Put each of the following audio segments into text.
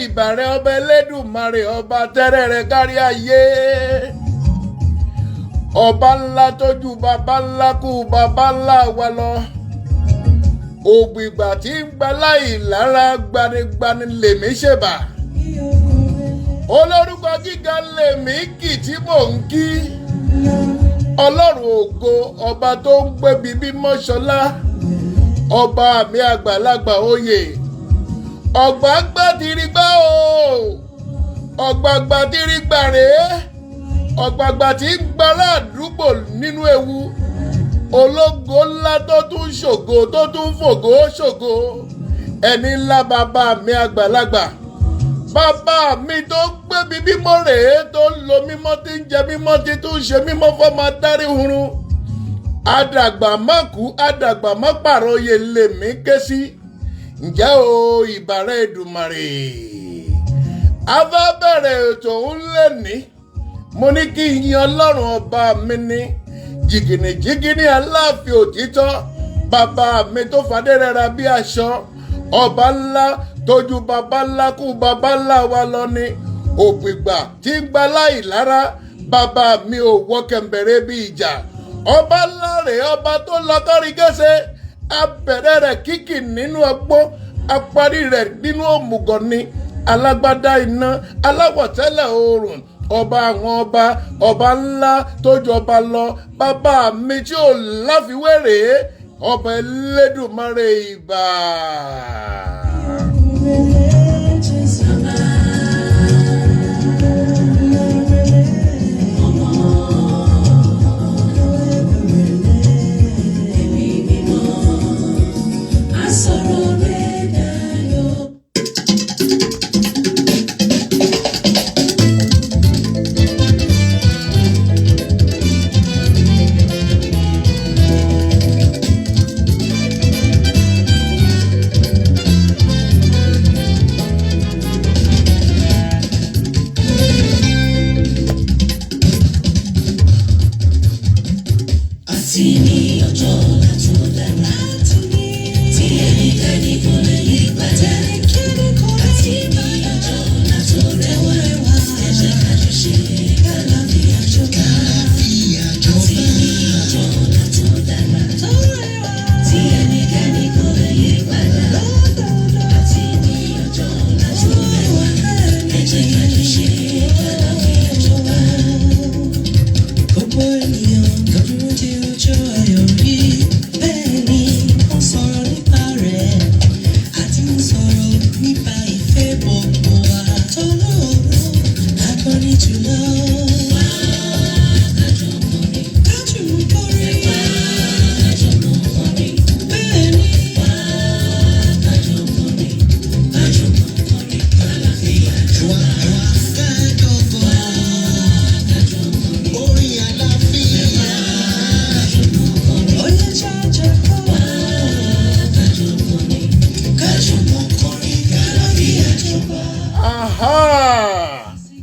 ìbàrẹ̀ ọba Elédùmarè ọba tẹ́rẹ̀rẹ̀ kárí ayé ọba ńlá tójú bàbá ńlá kú bàbá ńlá wa lọ ògbìgbà tí ń gba láì lára gbanigbani lèmi ṣèbà olórúkọ gíga lèmi kì tí mò ń kí ọlọ́run ògo ọba tó ń gbé bíbí mọ́ṣọ́lá ọba mi àgbàlagbà oyè ọ̀gbàgbà tìrìgbà o ọ̀gbàgbà tìrìgbà rèé ọ̀gbàgbà tí ń gbára àdúgbò nínú ewu ológo ńlá tó tún ṣògo tó tún fògo ṣògo ẹni ńlá bàbá mi àgbàlagbà bàbá mi tó gbé bíbí mọ́ rèé tó ń lo mímọ́ tí ń jẹ mímọ́ tí tún ṣe mímọ́ fọ́mọ adarí hurun àdàgbà má kú àdàgbà má pààrọ̀ oyè lèmi ké sí ǹjẹ́ o ìbàrẹ̀ Èdùmàrè a fẹ́ bẹ̀rẹ̀ ètò ń lè ní mo ní kí n yin ọlọ́run ọba mi ní jìgìnìjìgìnì aláàfin òtítọ́ bàbá mi tó fàdé rẹra bí aṣọ ọba ńlá tójú bàbá ńlá kú bàbá ńlá wa lọ ní ògbìgbà tí ń gba láì lára bàbá mi ò wọ kẹ̀mbẹ̀rẹ̀ bí ìjà ọba ńlá rèé ọba tó lọ kárí gẹ́sẹ̀ abẹ̀rẹ̀ rẹ̀ kìkì nínú ọgbọ́n apárí rẹ̀ nínú òmùgọ̀ ni alágbádá iná aláwọ̀tẹ́lẹ̀ oòrùn ọba àwọn ọba ńlá tó jọba lọ bàbá mi tí ò láfiwé rèé ọba Elédùmarè ìbà.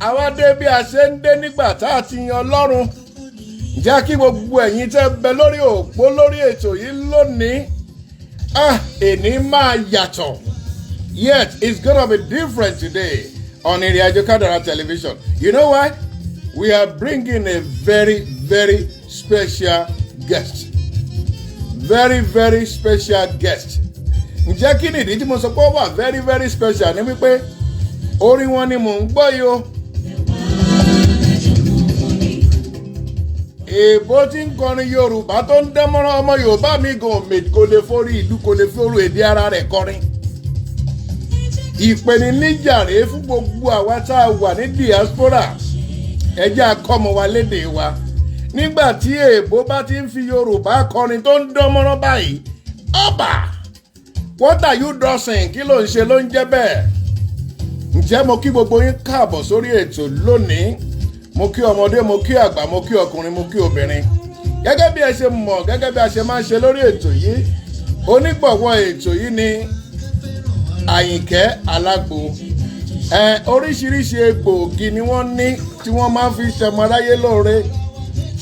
Àwa dé bí a ṣe ń dé nígbà tá a ti yan Ọlọ́run. Jẹ́ kí gbogbo ẹ̀yin tẹ́ bẹ lórí òpó lórí ètò yìí lónìí. Èní máa yàtọ̀. Yet it's gonna be different today on Ìrìnàjò Kádàrá television. You know why? We are bringing a very, very special guest. Very, very special guest. Ǹjẹ́ kí nìdí tí mo sọ pé ó wà very, very special ni wípé orin wọn ni mò ń gbọ́ yìí o. Èbó tí ń kọrin Yorùbá tó ń dánmọ́rán ọmọ Yorùbá mi gan kò lè forí ìlú kò lè forí èdè ara rẹ̀ kọrin. Ìpèníjà rèé fún gbogbo àwa tá a wà ní diaspora. Ẹ jẹ́ akọ́mọ wa lédè wa. Nígbà tí èbó bá ti ń fi Yorùbá kọrin tó ń dánmọ́rán báyìí, ọba! What are you doing? Kí ló ń ṣe ló ń jẹ́ bẹ́ẹ̀? Ǹjẹ́ mo kí gbogbo yín káàbọ̀ sórí ètò lónìí? Mo kí ọmọdé, mo kí àgbà, mo kí ọkùnrin, mo kí obìnrin. Gẹ́gẹ́ bí ẹ ṣe mọ̀, gẹ́gẹ́ bí a ṣe máa ń ṣe lórí ètò yìí, onígbọ̀wọ́ ètò yìí ni Àyìnkẹ́ Alágbo. Oríṣiríṣi egbòogi ni wọ́n ní tí wọ́n máa ń fi ṣọmọ aráyé lóore.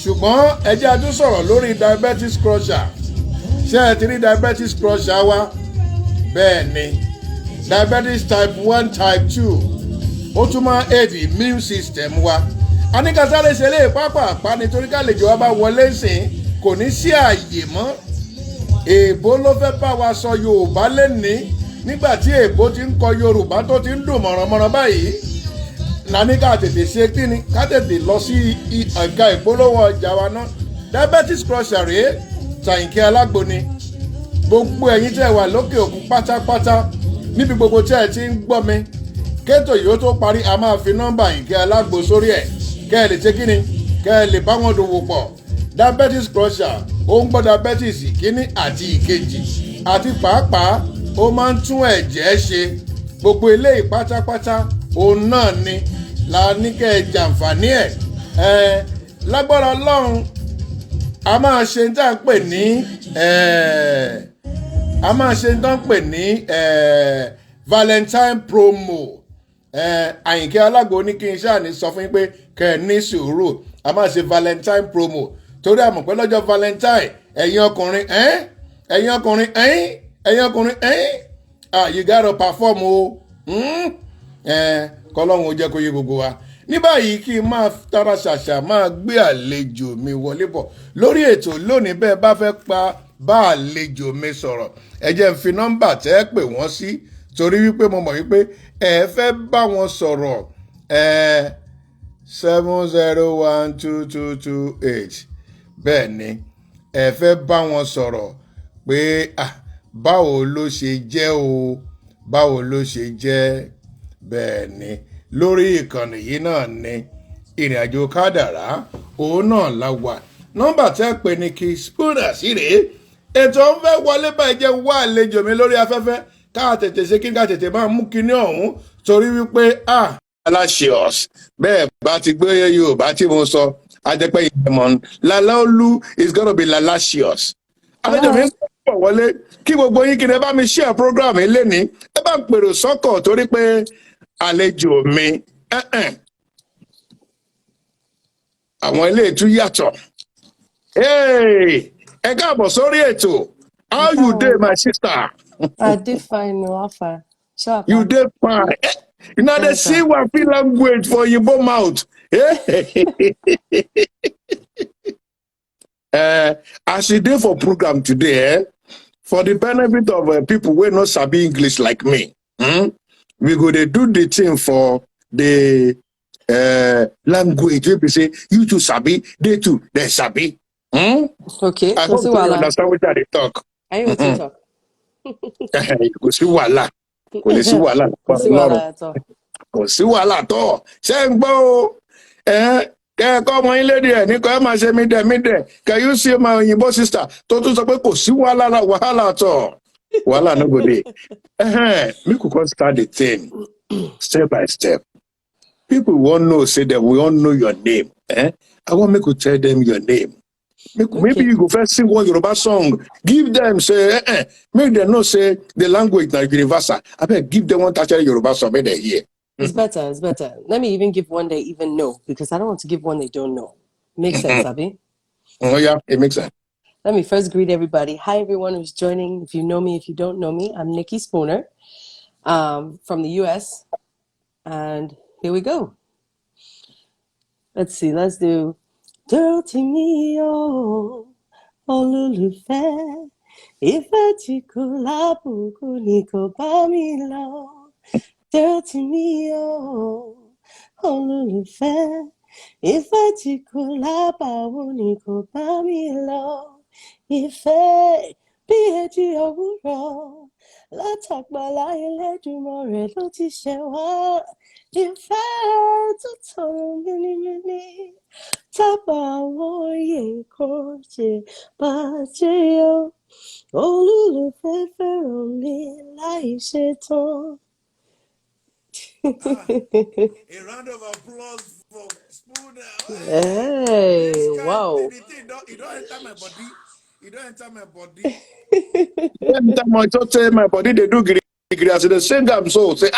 Ṣùgbọ́n ẹ jẹ́ a tún sọ̀rọ̀ lórí diabetes crusher. Ṣé ẹ ti rí diabetes crusher wa? Bẹ́ẹ̀ ni. Diabetes type 1, type 2. Ó tún máa aid immune system wa. A ní ká sáré ṣe lé pápá nítorí kálejò wa bá wọlé sìn kò ní sí ààyè mọ́. Èbó ló fẹ́ bá wa sọ Yorùbá lénìí nígbà tí èbó ti ń kọ Yorùbá tó ti ń dùn mọ̀rànmọ̀ràn báyìí. Nání ká tètè ṣe kíni ká tètè lọ sí ọ̀gá ìpolówó ọjà wa náà. Diabetes crusher rèé Àyìnkẹ́ Alágbo ni. Gbogbo ẹ̀yin tẹ́ wà lókè òkun pátápátá níbi gbogbo tí ẹ ti ń gbọ́ mi. Kétò yìí ó tó parí a máa fi nọ́mbà Àyìnkẹ́ Alágbo sórí ẹ̀. Kẹ́ ẹ lè ṣe kíni kẹ́ ẹ lè bá wọn dòwò pọ̀. Diabetes crusher ó ń gbọ́ diabetes ìkíní àti ìkejì àti pàápàá ó máa ń tún ẹ̀jẹ̀ ṣe. Gbogbo eléyìí pátápátá òun náà ni la ní kẹ́ ẹ jàǹfààní ẹ̀. Lágbára Ọlọ́run a máa ṣe ń tà ń pè ní Valentine promo. Àyìnkẹ́ Alágbo ní kí n ṣáà ní sọ fún yín pé kẹ́ ẹ ní sùúrù. A máa ṣe Valentine promo torí àmọ̀ pé lọ́jọ́ Valentine ẹ̀yin ọkùnrin you gotta perform o. Kọ́lọ́hún ó jẹ́ kó yé gbogbo wa. Ní báyìí kí n máa tara ṣàṣà máa gbé àlejò mi wọlé bọ̀ lórí ètò lónìí bẹ́ẹ̀ bá fẹ́ bá àlejò mi sọ̀rọ̀ ẹ jẹ́ n fi nọ́mbà tẹ́ ẹ pè wọ́n sí torí wípé mo mọ̀ wípé ẹ fẹ́ bá wọn sọ̀rọ̀ 7012228 bẹ́ẹ̀ ni ẹ fẹ́ bá wọn sọ̀rọ̀ pé báwo ló ṣe jẹ́ o báwo ló ṣe jẹ́ bẹ́ẹ̀ ni lórí ìkànnì yìí náà ni Ìrìnàjò Kádàrá òun náà la wà. Nọ́mbà tẹ́ pè ní Nikky Spooner sí rèé. Ètò ń fẹ́ wọlé báyìí jẹ́ wá àlejò mi lórí afẹ́fẹ́ ká tètè ṣe kí ká tètè máa mú kinní ọ̀hún torí wípé Lalasius bẹ́ẹ̀ bá ti gbé Yorùbá tí mo sọ ajẹ́pẹ́ ìgbẹ̀mọ̀ Lalaolu is gonna be Lalasius. Àlejò mi ń bọ̀ wọlé kí gbogbo yín kí ni ẹ bá mi share program yìí lénìí ẹ bá ń pèrò sọ́kọ̀ torí pé àlejò mi àwọn ilé ètú yàtọ̀. Ẹ káàbọ̀ sórí ètò. How you dey my sister? I dey fine no Alpha. So You dey fine. You know they see what feel language for your mouth. As you dey for program today, for the benefit of people wey no sabi English like me, we go dey do the thing for the language wey be say you too sabi, they too they sabi. okay. I hope you understand what they talk. I want to talk. Kò sí wàhálà. Kò lè sí wàhálà. Kò sí wàhálà at all. Kò sí wàhálà tọ́. Ṣé ń gbọ́ o? Kẹ́ẹ̀kọ́ ọmọ yín lédi ẹ̀ ní kọ́ ẹ máa ṣe mídẹ̀. Can you see my òyìnbó sister tó tún sọ pé kò sí wàhálà tọ̀? Wàhálà no go dey. Make we come start the thing step by step. People won't know, say that we all know your name. I want make you tell them your name. Maybe you go first sing one Yoruba song. Give them, say, make them know, say, the language is universal. I bet give them one touch of Yoruba song, make they hear. It's better. Let me even give one they even know, because I don't want to give one they don't know. Makes sense, Abby? Oh, yeah, it makes sense. Let me first greet everybody. Hi, everyone who's joining. If you know me, if you don't know me, I'm Nikky Spooner from the US. And here we go. Let's see. Let's do Dirty Me, oh, Olulufe. Ìfẹ́ tí kò lábùkù ni kò bá mi lọ. Dirty Me, oh, Olulufe. Ìfẹ́ tí kò lábàwọ́n ni kò bá mi lọ. Ìfẹ́ bí èjì òwúrọ̀ látàgbàlá Elédùmarè ló ti ṣẹ wá. Ìfẹ́ tó tọrọ mímímí tábàwọ̀ yẹ kó ṣe bàjẹ́ o. Olólùfẹ́ fẹ́ràn mi láì ṣe tán. A round of applause for Spooner. Hey, wow. It don't enter my body. It don't enter my body. Every time I talk to my body, they do giri. As the same I'm so say,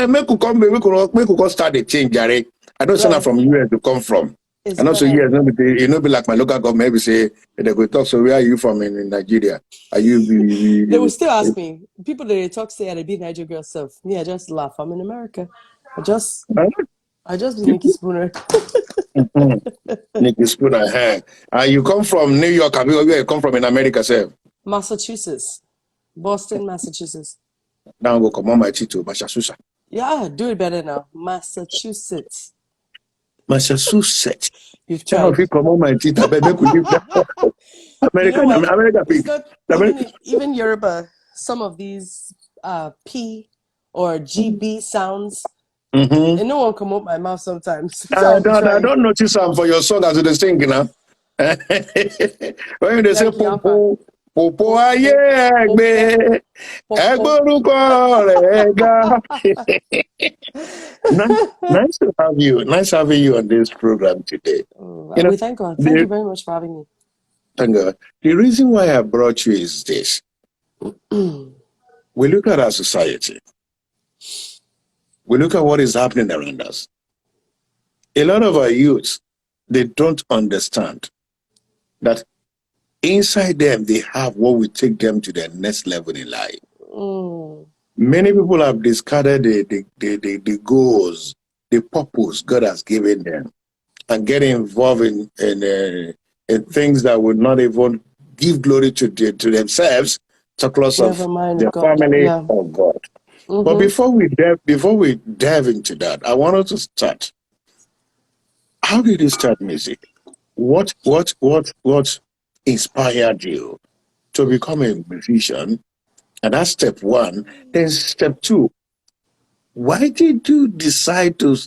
make you come start the change, Gary. I don't send her from US to come from. And also, yes, be like my local government, maybe say, they go talk, so where are you from in Nigeria? Are you? They will still ask me. People that they talk say, I be Niger girl self. Me, I just laugh. I'm in America. I just be Nikky Spooner. Nikky Spooner, you come from New York, where you come from in America, sir? Massachusetts. Boston, Massachusetts. Now go come on my to Massachusetts. Yeah, do it better now. Massachusetts. Massachusetts. You've tried. If you come on my teeth, I bet make we give that. America. Even Yoruba, some of these P or GB sounds, and no one come up my mouth sometimes. I don't notice them for your song as they sing, you know. When they say popo aye egbe egboruko rega. Nice to have you. Nice having you on this program today. We thank God. Thank you very much for having me. Thank God. The reason why I brought you is this. We look at our society. We look at what is happening around us. A lot of our youths, they don't understand that inside them, they have what will take them to their next level in life. Many people have discarded the goals, the purpose God has given them, and get involved in things that would not even give glory to themselves, to close of their family or God. But before we dive into that, I wanted to start. How did you start music? What inspired you to become a musician? And that's step one. Then step two, why did you decide to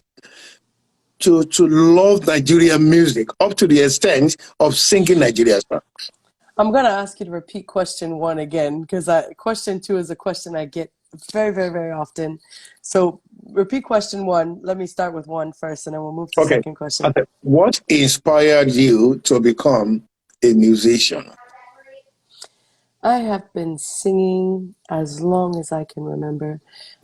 love Nigerian music up to the extent of singing Nigerian songs? I'm going to ask you to repeat question one again, because question two is a question I get very, very, very often. So repeat question one. Let me start with one first, and then we'll move to the second question. Okay. What inspired you to become a musician? I have been singing as long as I can remember.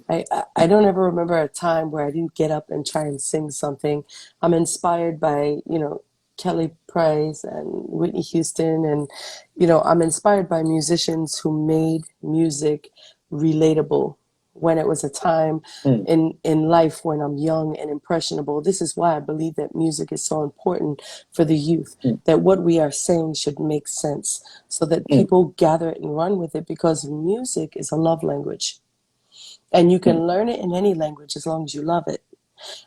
I don't ever remember a time where I didn't get up and try and sing something. I'm inspired by, Kelly Price and Whitney Houston, and, I'm inspired by musicians who made music relatable when it was a time in life when I'm young and impressionable. This is why I believe that music is so important for the youth, that what we are saying should make sense so that people gather it and run with it, because music is a love language. And you can learn it in any language as long as you love it.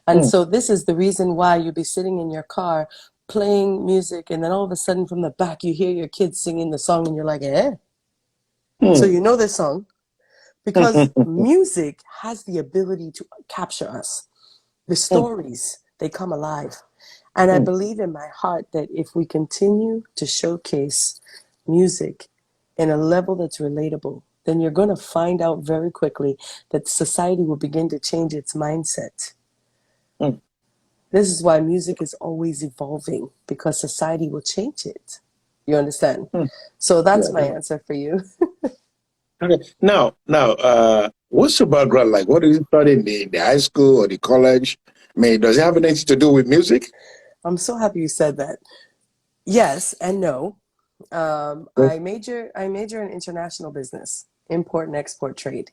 And so this is the reason why you'll be sitting in your car playing music, and then all of a sudden from the back you hear your kids singing the song, and you're like, So you know this song. Because music has the ability to capture us. The stories, they come alive. And I believe in my heart that if we continue to showcase music in a level that's relatable, then you're going to find out very quickly that society will begin to change its mindset. Mm. This is why music is always evolving, because society will change it. You understand? Mm. So Yeah, that's my yeah. answer for you. Okay. Now, what's your background like? What did you study in the high school or the college? I mean, does it have anything to do with music? I'm so happy you said that. Yes and no. Yes. I major in international business, import and export trade.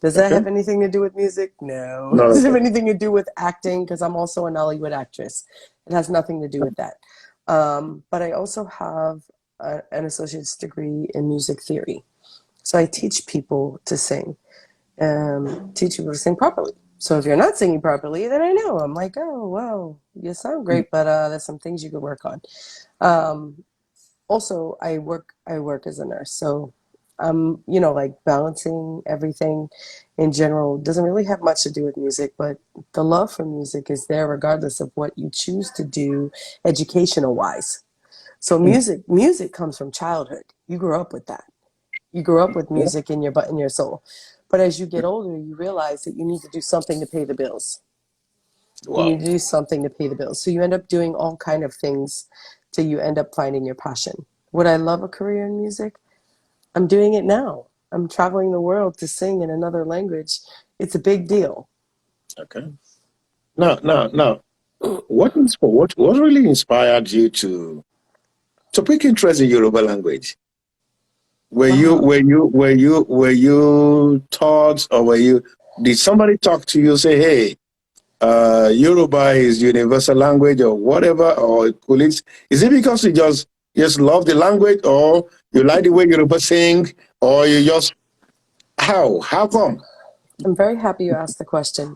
Does that Okay. have anything to do with music? No. No. Does it have Okay. anything to do with acting? Because I'm also an Hollywood actress. It has nothing to do with that. But I also have an associate's degree in music theory. So I teach people to sing, teach people to sing properly. So if you're not singing properly, then I know. I'm like, oh, well, you sound great, but there's some things you could work on. Um, Also, I work as a nurse, so like balancing everything in general doesn't really have much to do with music, but the love for music is there regardless of what you choose to do educational wise. So Mm. music comes from childhood. You grew up with that. You grew up with Yeah. music in your butt in your soul. But as you get older, you realize that you need to do something to pay the bills. You need Wow. to do something to pay the bills. So you end up doing all kind of things till you end up finding your passion. Would I love a career in music? I'm doing it now. I'm traveling the world to sing in another language. It's a big deal. Okay. Now, what really inspired you to pick interest in Yoruba language? Wow. Were you taught, or did somebody talk to you, say, hey, Yoruba is universal language or whatever, or is it because you just love the language, or you like the way Yoruba sing, or you just how come? I'm very happy you asked the question.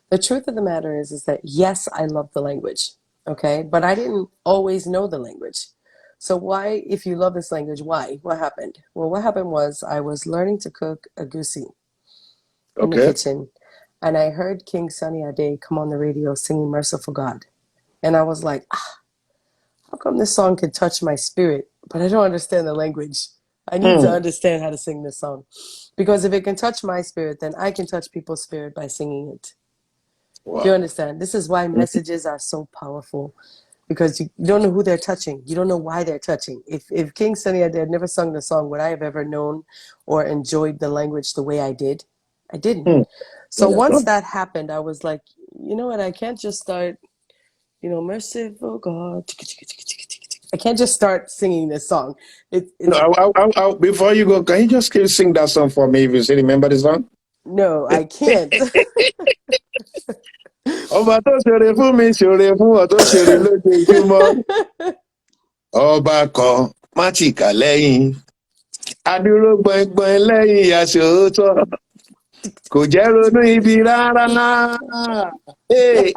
The truth of the matter is that yes, I love the language. Okay. But I didn't always know the language. So why, if you love this language, why? What happened? Well, what happened was I was learning to cook a goosey in the Okay. kitchen, and I heard King Sunny Ade come on the radio singing Merciful God. And I was like, how come this song can touch my spirit, but I don't understand the language? I need to Hmm. understand how to sing this song. Because if it can touch my spirit, then I can touch people's spirit by singing it. Do you Wow. understand? This is why messages are so powerful, because you don't know who they're touching. You don't know why they're touching. If King Sunny Ade had never sung the song, would I have ever known or enjoyed the language the way I did? I didn't. Hmm. You So once understand? that happened, I was like, you know what? I can't just start, merciful God. I can't just start singing this song. No, It's before you go, can you just sing that song for me if you still remember the song? no, I can't. Ọba tó ṣeré fún mi ṣeré fún ọ tó ṣeré lójoojúmọ́. Ọba kan má tì ká lẹ́yìn. Adúró gbọ̀ngbọ̀n lẹ́yìn aṣòótọ́. Kò jẹ́ ronú ibi rárá. Hey,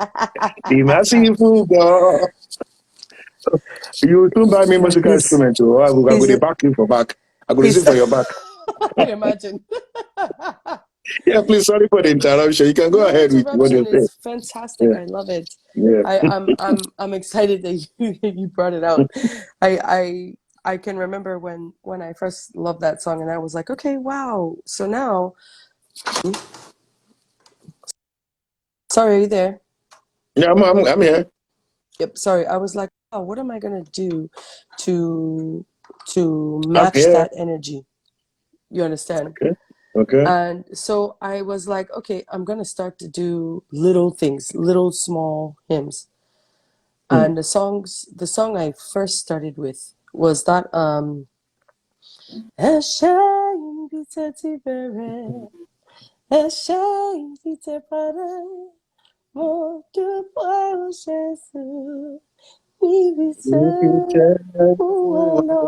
the merciful God. You tune buy me musical he's instrument, oh, I go he's dey back you for back. I go dey he's sing for your back. I imagine. Yeah, please, sorry for the interruption. You can go No ahead with what interruption you're saying. is fantastic. Yeah, I love it. yeah. I'm excited that you brought it out. I can remember when I first loved that song, and I was like, okay, wow. So now, sorry, are you there? Yeah, I'm here. Yep, sorry. I was like, oh, what am I gonna do to I'm match here. that energy? You understand? Okay. Okay. And so I was like, okay, I'm gonna start to do little things, little small hymns. Hmm. And the song I first started with was that Ẹ̀ṣẹ̀ ibi tẹ́ ti bẹ̀rẹ̀, ẹ̀ṣẹ̀ ibi tẹ́ parí, mo dúpẹ́ o Jésù níbi tẹ́ mú wa lọ.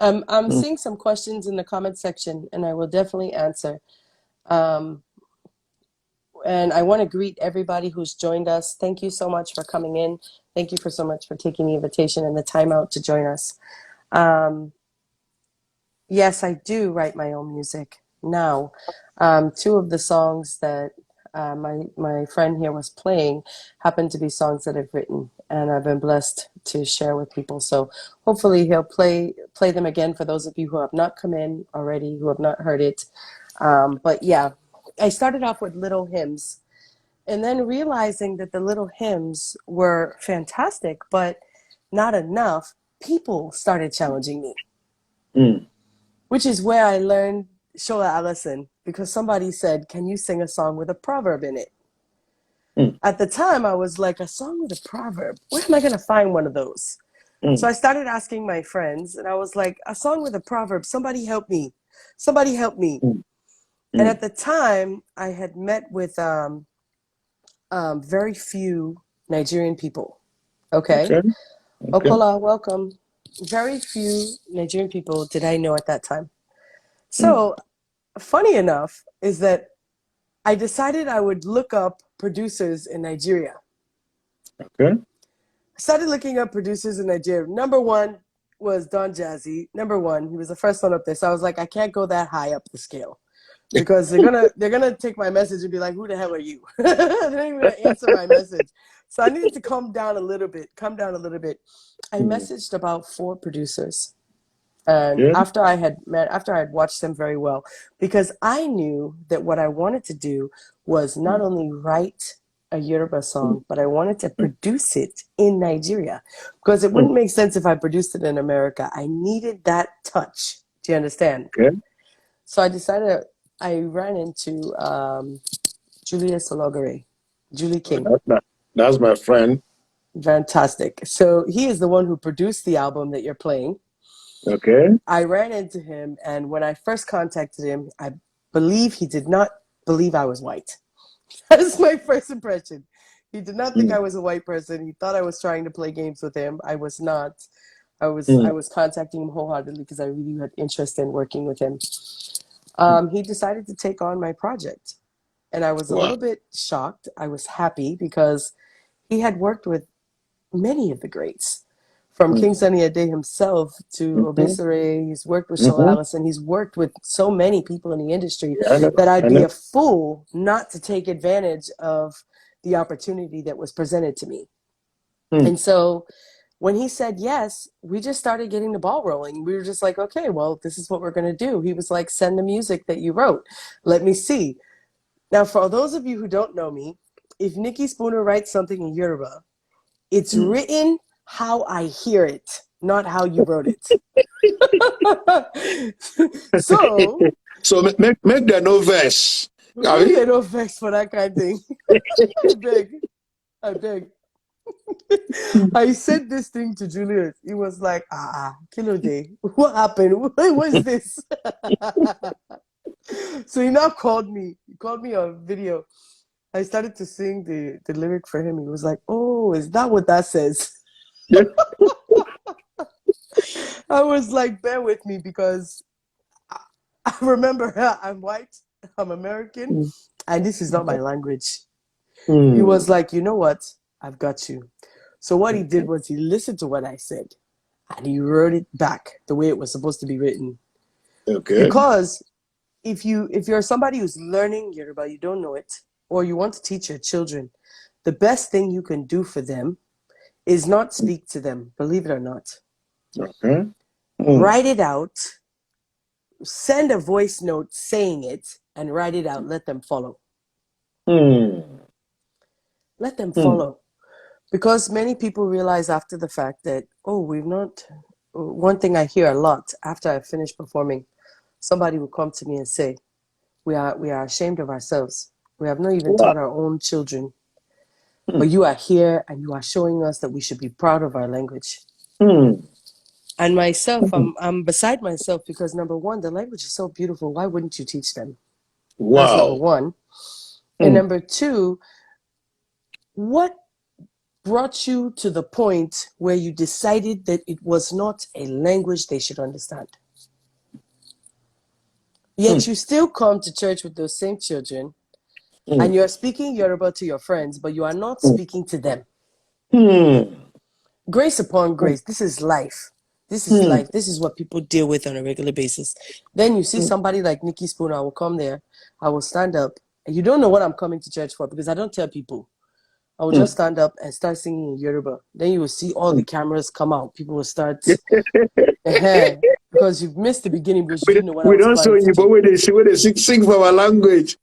I'm seeing some questions in the comment section, and I will definitely answer. Um, and I want to greet everybody who's joined us. Thank you so much for coming in. Thank you for so much for taking the invitation and the time out to join us. Um, yes, I do write my own music now. Two of the songs that my friend here was playing happened to be songs that I've written, and I've been blessed to share with people. So hopefully he'll play them again for those of you who have not come in already, who have not heard it. But yeah, I started off with little hymns, and then realizing that the little hymns were fantastic, but not enough, people started challenging me, Mm. which is where I learned Shola Allison, because somebody said, "Can you sing a song with a proverb in it?" Mm. At the time, I was like, a song with a proverb? Where am I going to find one of those? So Mm. I started asking my friends, and I was like, a song with a proverb, somebody help me. Somebody help me. Mm. And Mm. at the time, I had met with very few Nigerian people. Okay. Okay. Okay. Okola, welcome. Very few Nigerian people did I know at that time. Mm. So, funny enough, is that I decided I would look up producers in Nigeria. Okay. I started looking up producers in Nigeria. Number one was Don Jazzy. Number one, he was the first one up there. So I was like, I can't go that high up the scale because they're gonna take my message and be like, who the hell are you? They're not even gonna answer my message. So I needed to come down a little bit. I Mm. messaged about 4 producers. And Okay. after I had watched them very well, because I knew that what I wanted to do was not Mm. only write a Yoruba Mm. song, but I wanted to produce it in Nigeria, because it Mm. wouldn't make sense if I produced it in America. I needed that touch. Do you understand? Okay. So I ran into Julius Ologare, Julie King. That's my friend. Fantastic. So he is the one who produced the album that you're playing. Okay. I ran into him, and when I first contacted him, I believe he did not believe I was white. That is my first impression. He did not think Mm. I was a white person. He thought I was trying to play games with him. I was not. I Mm. was contacting him wholeheartedly because I really had interest in working with him. Mm. He decided to take on my project, and I was a Wow. little bit shocked. I was happy because he had worked with many of the greats, from Mm. King Sunny Ade himself to Mm-hmm. Obesere. He's worked with Shola Mm-hmm. Allison. He's worked with so many people in the industry Yeah, I know. that I'd I be know. a fool not to take advantage of the opportunity that was presented to me. Mm. And so when he said yes, we just started getting the ball rolling. We were just like, okay, well, this is what we're going to do. He was like, send the music that you wrote. Let me see. Now, for those of you who don't know me, if Nikky Spooner writes something in Yoruba, it's Mm. written how I hear it, not how you wrote it. So, So make the no verse. Are make you? they no vex for that kind of thing. I beg. I beg. I said this thing to Julius. He was like, Kilo Day. What happened? What is this? So he now called me. He called me on video. I started to sing the lyric for him. He was like, oh, is that what that says? I was like, bear with me, because I remember I'm white, I'm American, Mm. and this is not my language. He Mm. was like, you know what? I've got you. So what he did Okay. was he listened to what I said and he wrote it back the way it was supposed to be written. Okay. Because if you're somebody who's learning Yoruba, you don't know it, or you want to teach your children, the best thing you can do for them is not speak to them, believe it or not. Okay. Mm. Write it out, send a voice note saying it, and write it out. Let them follow. Mm. Let them Mm. follow. Because many people realize after the fact that, oh, we've not. One thing I hear a lot after I finish performing, somebody will come to me and say, we are ashamed of ourselves. We have not even Wow. taught our own children. Mm. But you are here and you are showing us that we should be proud of our language. Mm. And myself, Mm. I'm beside myself, because number one, the language is so beautiful. Why wouldn't you teach them? That's number Wow. one. And Mm. number two, what brought you to the point where you decided that it was not a language they should understand? Yet Mm. you still come to church with those same children and Mm. you're speaking Yoruba to your friends, but you are not speaking to them. Mm. Grace upon Mm. grace. This is life. This is Mm. life. This is what people deal with on a regular basis. Then you see somebody like Nikky Spooner. I will come there. I will stand up And you don't know what I'm coming to church for because I don't tell people. I will just stand up and start singing in Yoruba. Then you will see all the cameras come out. People will start, because you've missed the beginning because you didn't know what I We was don't show planning to you, but do. when they sing for our language.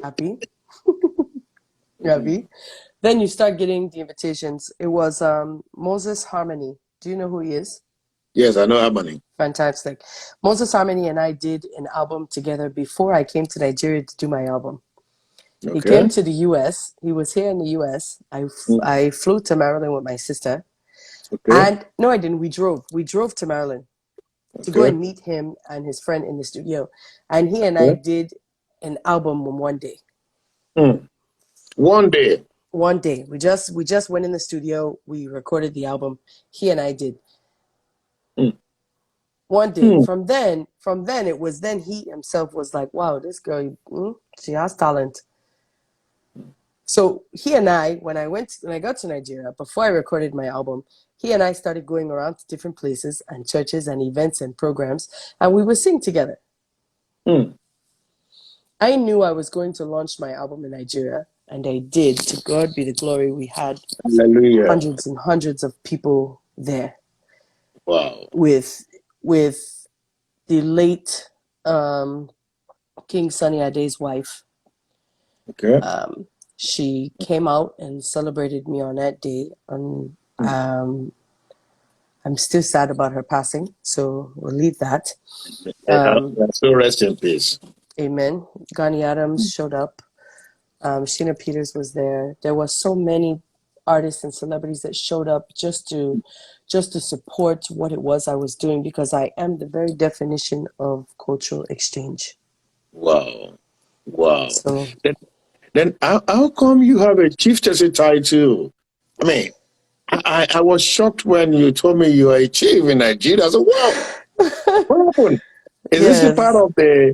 Happy? Happy? Then you start getting the invitations. It was Moses Harmony. Do you know who he is? Yes, I know Harmony. Fantastic. Moses Harmony and I did an album together before I came to Nigeria to do my album. He came to the US. He was here in the US. I flew to Maryland with my sister. And no, I didn't. We drove. We drove to Maryland to go and meet him and his friend in the studio. And he and I did an album in one day. One day. One day. We just went in the studio. We recorded the album. He and I did. One day. From then it was then he himself was like, wow, this girl, she has talent. So he and I, when I got to Nigeria, before I recorded my album, he and I started going around to different places and churches and events and programs, and we would sing together. I knew I was going to launch my album in Nigeria, and I did. To God be the glory. We had hundreds and hundreds of people there. Wow. With the late King Sunny Ade's wife. She came out and celebrated me on that day. And I'm still sad about her passing, so we'll leave that. So rest in peace. Amen. Gani Adams showed up. Sheena Peters was there. There were so many artists and celebrities that showed up just to support what it was I was doing, because I am the very definition of cultural exchange. Wow. So then how come you have a chieftaincy title? I mean, I was shocked when you told me you are a chief in Nigeria. I said, wow, what happened? Is this a part of the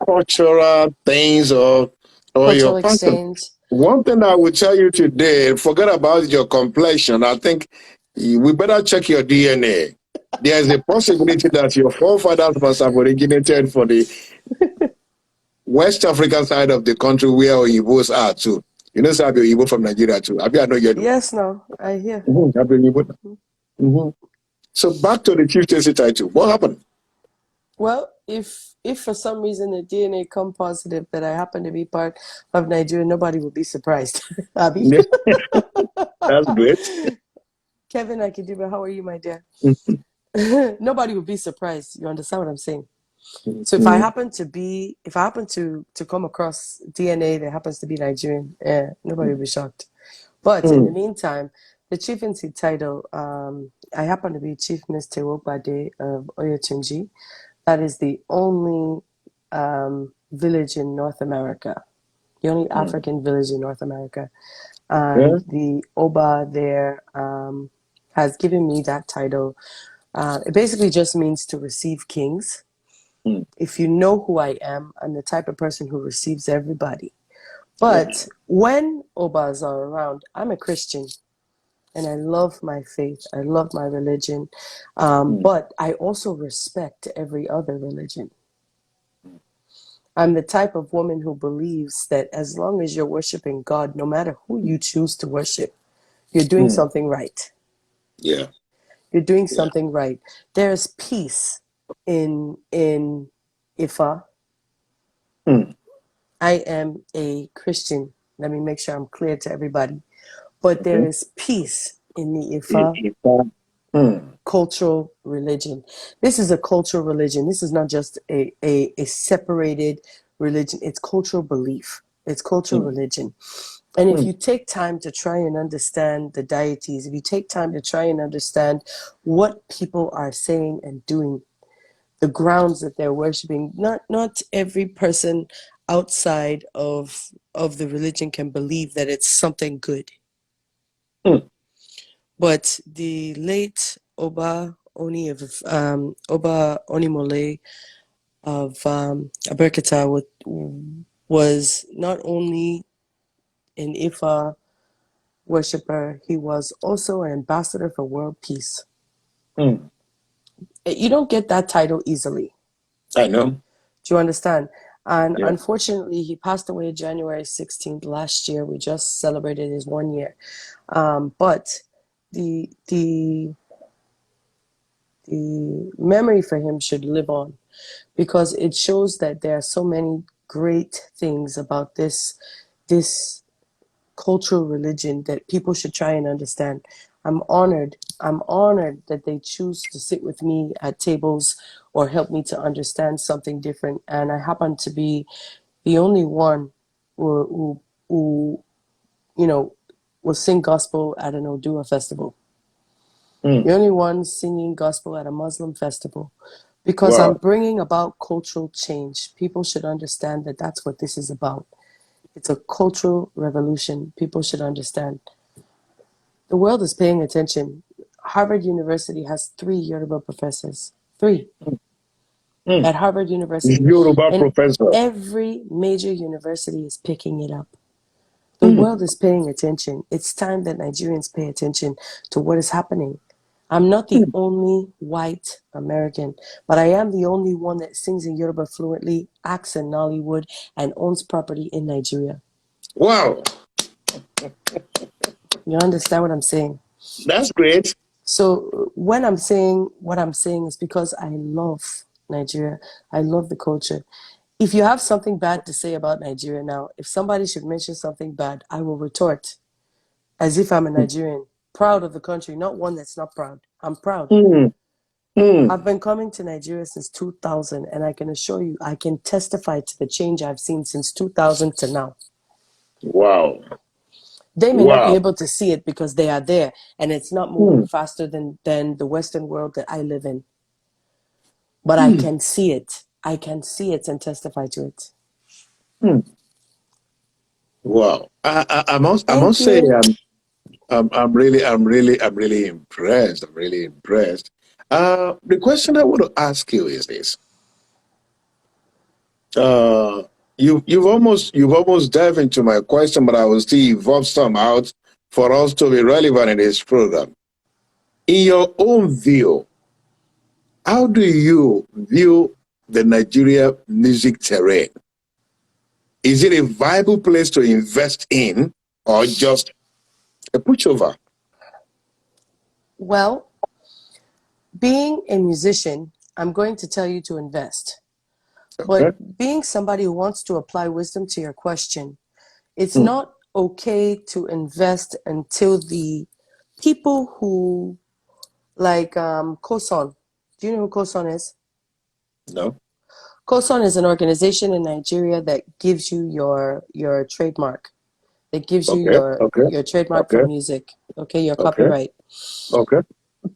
cultural things or cultural your passion? exchange? One thing I will tell you today, forget about your complexion. I think we better check your DNA. There's a possibility that your forefathers must have originated for the West African side of the country where Oyibos are too. You know, Sabi Oyibo from Nigeria too. I know you. Yes, no, I hear. So back to the chieftaincy title. What happened? Well, if for some reason the DNA come positive that I happen to be part of Nigeria, nobody will be surprised. Abby. That's great. Kevin Akidiba, how are you, my dear? Nobody will be surprised. You understand what I'm saying? So if I happen to come across DNA that happens to be Nigerian, nobody will be shocked. But in the meantime, the chieftaincy title, I happen to be Chief Mr. Wokbade of Oyotunji. That is the only village in North America, the only African village in North America. And the Oba there has given me that title. It basically just means to receive kings. If you know who I am, I'm the type of person who receives everybody. But when Obas are around, I'm a Christian. And I love my faith. I love my religion. But I also respect every other religion. I'm the type of woman who believes that as long as you're worshiping God, no matter who you choose to worship, you're doing something right. Yeah. You're doing something right. There's peace in Ifa. I am a Christian. Let me make sure I'm clear to everybody. But there is peace in the Ifa cultural religion. This is a cultural religion. This is not just a separated religion. It's cultural belief. It's cultural religion. And if you take time to try and understand the deities, if you take time to try and understand what people are saying and doing, the grounds that they're worshiping, not every person outside of the religion can believe that it's something good. But the late Oba Oni Mole of Aberkata was not only an Ifa worshipper, he was also an ambassador for world peace. You don't get that title easily. I know. Do you understand? And Yeah. unfortunately, he passed away January 16th last year. We just celebrated his 1 year. But the memory for him should live on, because it shows that there are so many great things about this cultural religion that people should try and understand. I'm honored. I'm honored that they choose to sit with me at tables or help me to understand something different. And I happen to be the only one who will sing gospel at an Odua festival. The Mm. only one singing gospel at a Muslim festival. Because I'm Wow. bringing about cultural change. People should understand that that's what this is about. It's a cultural revolution. People should understand. The world is paying attention. Harvard University has 3 Yoruba professors. 3 Mm. at Harvard University. Yoruba And professor. every major university is picking it up. The Mm. world is paying attention. It's time that Nigerians pay attention to what is happening. I'm not the Mm. only white American, but I am the only one that sings in Yoruba fluently, acts in Nollywood, and owns property in Nigeria. Wow. You understand what I'm saying? That's great. So when I'm saying what I'm saying is because I love Nigeria. I love the culture. If you have something bad to say about Nigeria now, if somebody should mention something bad, I will retort as if I'm a Nigerian, proud of the country, not one that's not proud. I'm proud. Mm. Mm. I've been coming to Nigeria since 2000, and I can assure you, I can testify to the change I've seen since 2000 to now. Wow. They may not be Wow. able to see it because they are there, and it's not moving Mm. faster than the Western world that I live in. But I Mm. can see it. I can see it and testify to it. Mm. Wow. I Thank must say you. I'm really impressed. I'm really impressed. The question I want to ask you is this. Uh, you've almost dived into my question, but I will still evolve some out for us to be relevant in this program. In your own view, how do you view the Nigeria music terrain? Is it a viable place to invest in or just a pushover? Well, being a musician, I'm going to tell you to invest. Okay. But being somebody who wants to apply wisdom to your question, it's Mm. not okay to invest until the people who, like Koson. Do you know who Koson is? No. Koson is an organization in Nigeria that gives you your trademark. It gives you Okay. Okay. your trademark for Okay. music. Okay, your Okay. copyright. Okay.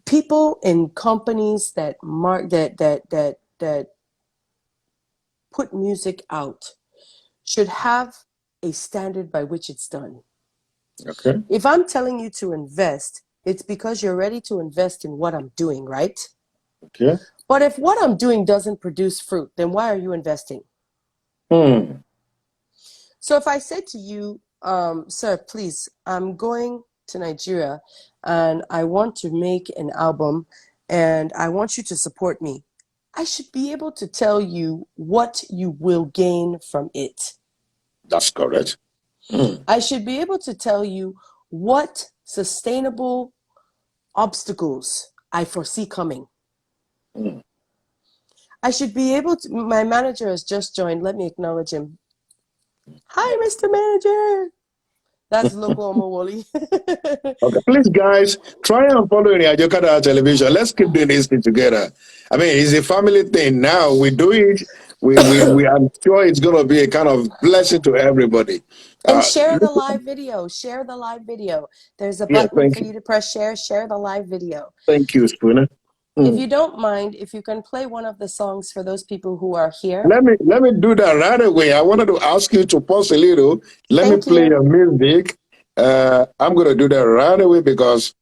People in companies that put music out should have a standard by which it's done. Okay. If I'm telling you to invest, it's because you're ready to invest in what I'm doing, right? Okay. But if what I'm doing doesn't produce fruit, then why are you investing? Hmm. So if I said to you, sir, please, I'm going to Nigeria and I want to make an album and I want you to support me, I should be able to tell you what you will gain from it. That's correct. Hmm. I should be able to tell you what sustainable obstacles I foresee coming. Hmm. I should be able to. My manager has just joined. Let me acknowledge him. Hi, Mr. Manager. That's local Omowoli. Okay, please, guys, try and follow in Ajokada television. Let's keep doing this thing together. I mean, it's a family thing now. We do it. I'm sure it's going to be a kind of blessing to everybody. And Uh, share the live video. Share the live video. There's a yeah, button thank for you. you to press share. Share the live video. Thank you, Spooner. If Hmm. you don't mind, if you can play one of the songs for those people who are here. Let me do that right away. I wanted to ask you to pause a little. Let me Thank play you. your music. I'm going to do that right away because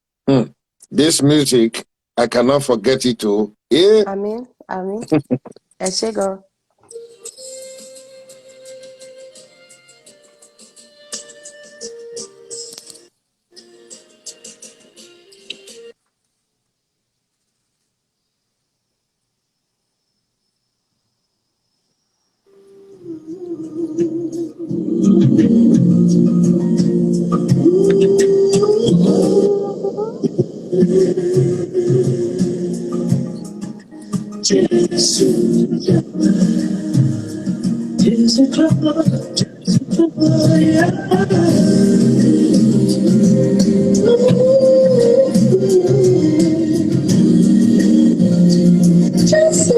this music, I cannot forget it too. Yeah. Amin. Amin. Eshego. Just a trouble, yeah. Just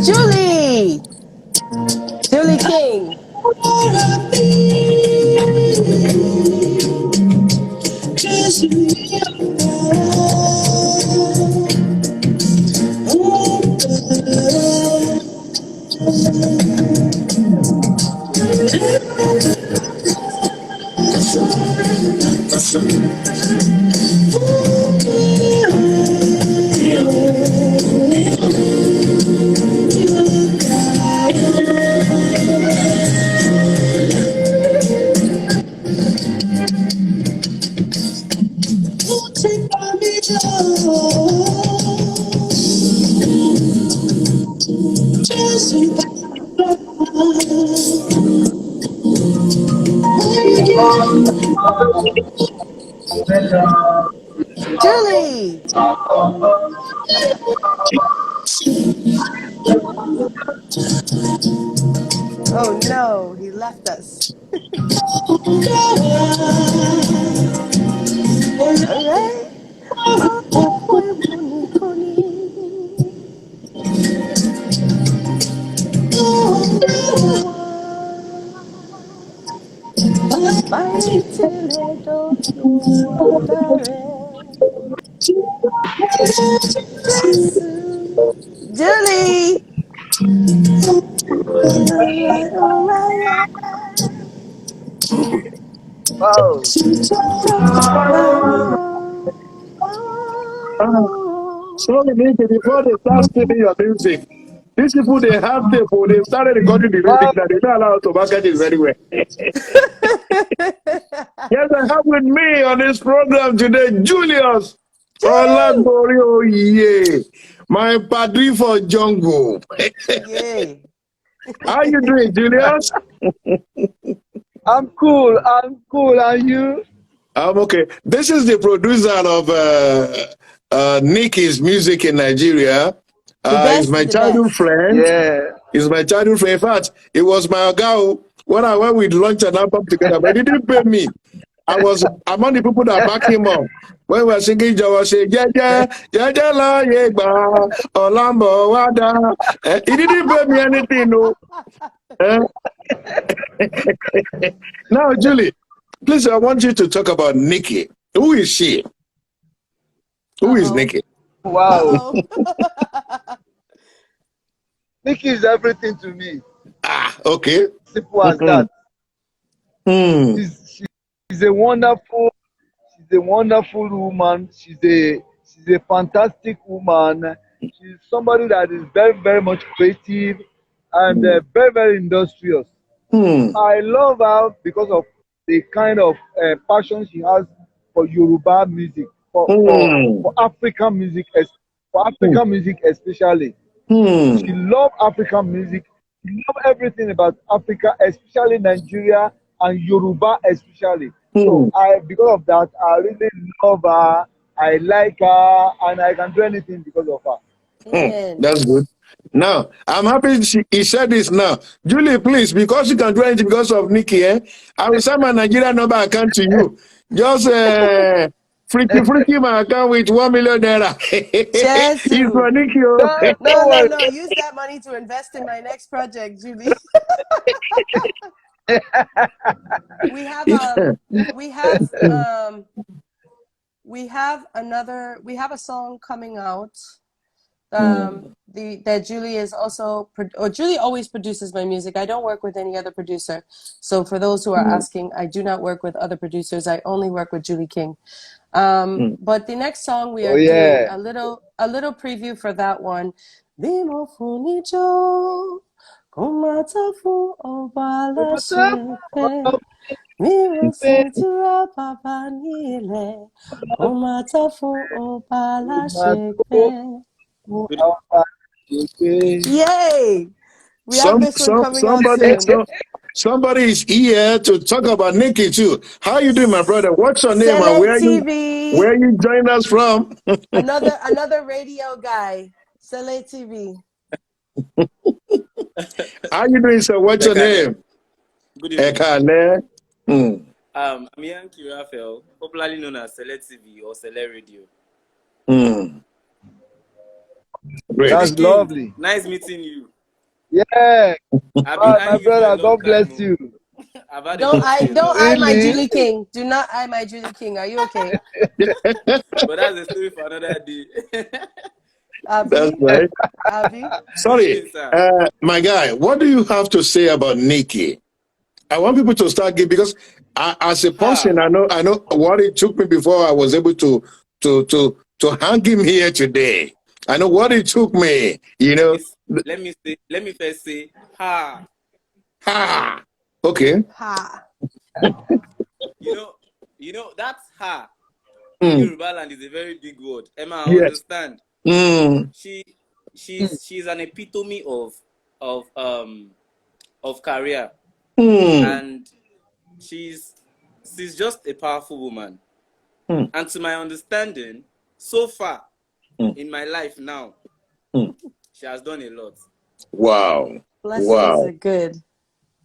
Julie! Julie King. Julie! Oh no, he left us. Alright. Julie! Wow. Sorry, Nikki, before they start stealing your music, these people, they have tape, they started recording the music Wow. that they don't allow to market it very well. Yes, I have with me on this program today, Julius Olagori Oye, my padri for jungle. Yay. How you doing, Julius? I'm cool. And you? I'm okay. This is the producer of Nikky's music in Nigeria. The He's best my of the childhood best. friend. Yeah. He's my childhood friend. In fact, it was my girl when we launched an album together, but he didn't pay me. I'm among the people that back him up. When we were singing, I was saying, yeah, la, yeah, Olambo, wada. He didn't pay me anything, no. Now, Julie, please, I want you to talk about Nikky. Who is she? Who is Nikky? Wow. Nikky is everything to me. Okay. Simple as that. She's a wonderful woman. She's a fantastic woman. She's somebody that is very, very much creative and very, very industrious. I love her because of the kind of passion she has for Yoruba music, for African music, for African music especially. She love African music. She love everything about Africa, especially Nigeria and Yoruba especially. So because of that, I really love her. I like her, and I can do anything because of her. Amen. That's good. Now, I'm happy he said this now. Julie, please, because you can do anything because of Nikki, I will send my Nigerian number account to you. Just freaky my account with 1 million naira. It's for Jesu. Nikki. Don't No, no, worry. no. Use that money to invest in my next project, Julie. we have a song coming out. That Julie is also, or Julie always produces my music. I don't work with any other producer. So for those who are asking, I do not work with other producers. I only work with Julie King. But the next song we are doing a little preview for that one. Bimo funijo, komata fu obala shepe. Miro sintura papa nile, komata fu obala shepe. Yay! We have this one coming out soon. Somebody is here to talk about Nikki too. How you doing, my brother? What's your name and Select TV. where you join us from? another radio guy. Select TV. How you doing, sir? What's your name? Good evening. I'm Yankee Raphael, popularly known as Select TV or Select Radio. Great. That's lovely. Nice meeting you. Yeah. My brother, God bless time. You. Don't eye my Julie King. Do not eye my Julie King. Are you okay? But that's a story for another day. That's right. Sorry, my guy, what do you have to say about Nikki? I want people to start giving, because as a person, I know what it took me before I was able to hang him here today. I know what it took me, you know. Let me first say, ha. Okay. Ha. You know that's ha. Yoruba land is a very big word. Emma, I understand. She's an epitome of career. And she's just a powerful woman. And to my understanding, so far in my life now, she has done a lot. Wow. Blessings are good.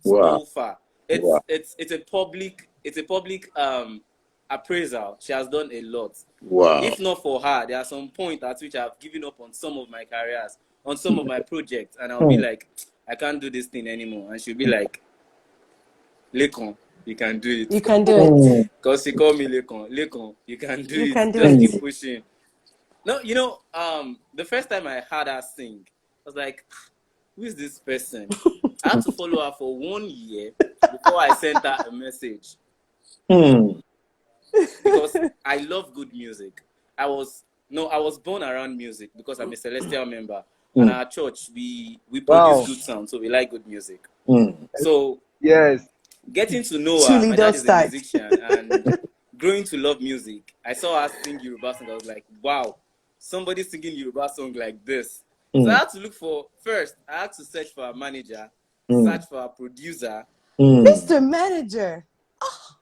So far. It's a public appraisal. She has done a lot. Wow. If not for her, there are some points at which I've given up on some of my careers, on some of my projects, and I'll be like, I can't do this thing anymore. And she'll be like, Lekon, you can do it. You can do it. Because she called me Lekon. Lekon, you can do it. Can do Just it. keep pushing. No, the first time I heard her sing, I was like, who is this person? I had to follow her for 1 year before I sent her a message. Because I love good music. I was born around music because I'm a Celestial member. And our church, we produce good sound, so we like good music. So yes, getting to know her, my dad is a musician, and growing to love music, I saw her sing Yoruba song. I was like, wow, somebody singing Yoruba song like this. So I had to look for, first, I had to search for a manager, search for a producer. Mr. Manager. Oh.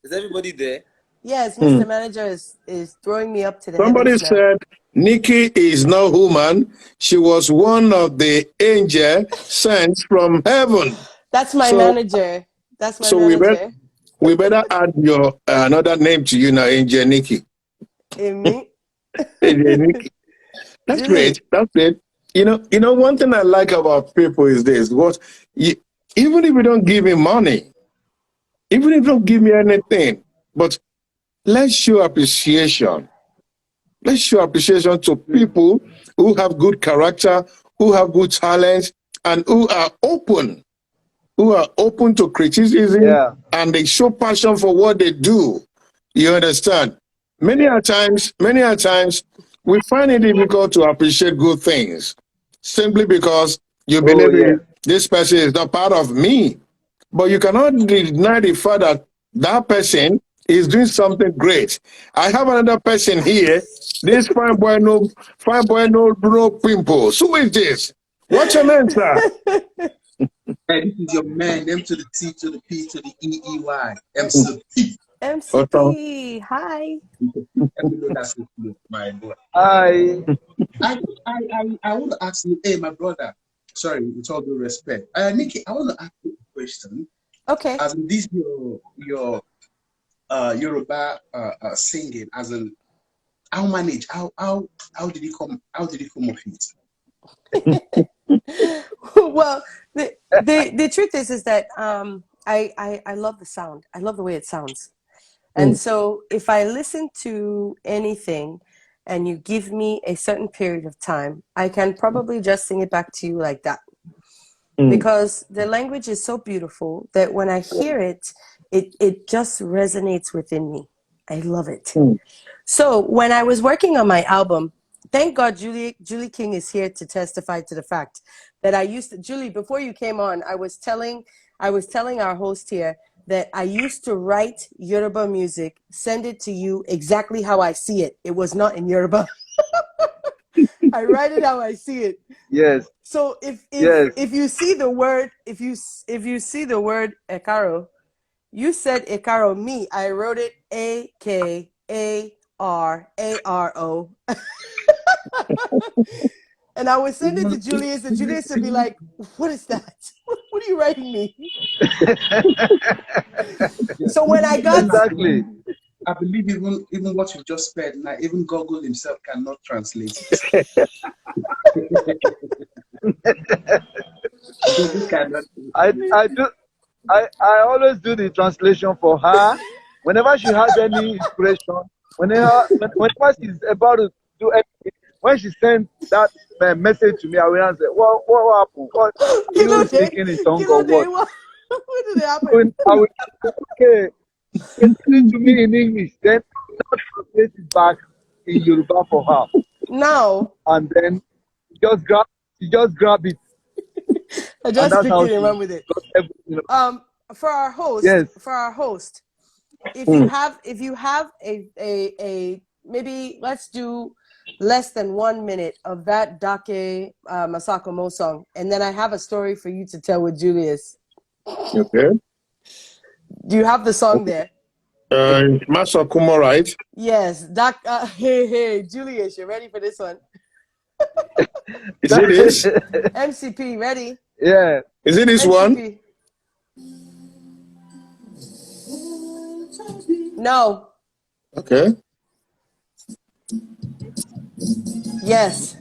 Is everybody there? Yes, Mr. Manager is throwing me up to the Somebody said Nikki is no human. She was one of the angels sent from heaven. That's my manager. That's my manager. We better add your another name to you now, Angel Nikki. Me? Angel Nikki. That's great. That's great. You know, one thing I like about people is this: even if you don't give me money, even if you don't give me anything, but let's show appreciation. Let's show appreciation to people who have good character, who have good talents, and who are open to criticism, and they show passion for what they do. You understand? Many a times, we find it difficult to appreciate good things simply because you believe this person is not part of me. But you cannot deny the fact that that person is doing something great. I have another person here. This fine boy, no pimples. Who is this? What's your name, sir? Hey, this is your man, M to the T to the P to the EEY. MCP. MCP, hi. My boy. I I want to ask you, hey, my brother. Sorry, with all due respect. Nikki, I want to ask you a question. Okay. As in this your Yoruba singing, as in how did it come of it? Well, the truth is that I love the sound. I love the way it sounds. And so if I listen to anything and you give me a certain period of time, I can probably just sing it back to you like that. Because the language is so beautiful that when I hear it, it just resonates within me. I love it. So when I was working on my album, thank God Julie King is here to testify to the fact that Julie, before you came on, I was telling our host here that I used to write Yoruba music, send it to you exactly how I see it. It was not in Yoruba. I write it how I see it. Yes. So if you see the word Ekaro, you said Ekaro. Me, I wrote it AKARARO. And I would send it to Julius, and Julius would be like, "What is that? What are you writing me?" So when I got exactly. I believe even what you just said, now even Google himself cannot translate it. I always do the translation for her. Whenever she has any inspiration, whenever she's about to do anything, when she sends that message to me, I will answer, what happened? What, are you speaking in tongue or what? What did happen? I will okay. Listen to me in English, then I'll translate it back in Yoruba for her. No. And then she just grab it. I just picked it and went with it. For our host, yes. if you have a maybe let's do less than 1 minute of that Dake Masako Mo song, and then I have a story for you to tell with Julius. Okay. Do you have the song there? Masako, right? Yes. Hey, Julius, you ready for this one? Is it this? MCP, ready? Yeah. Is it this MCP. one? No. Okay. Yes.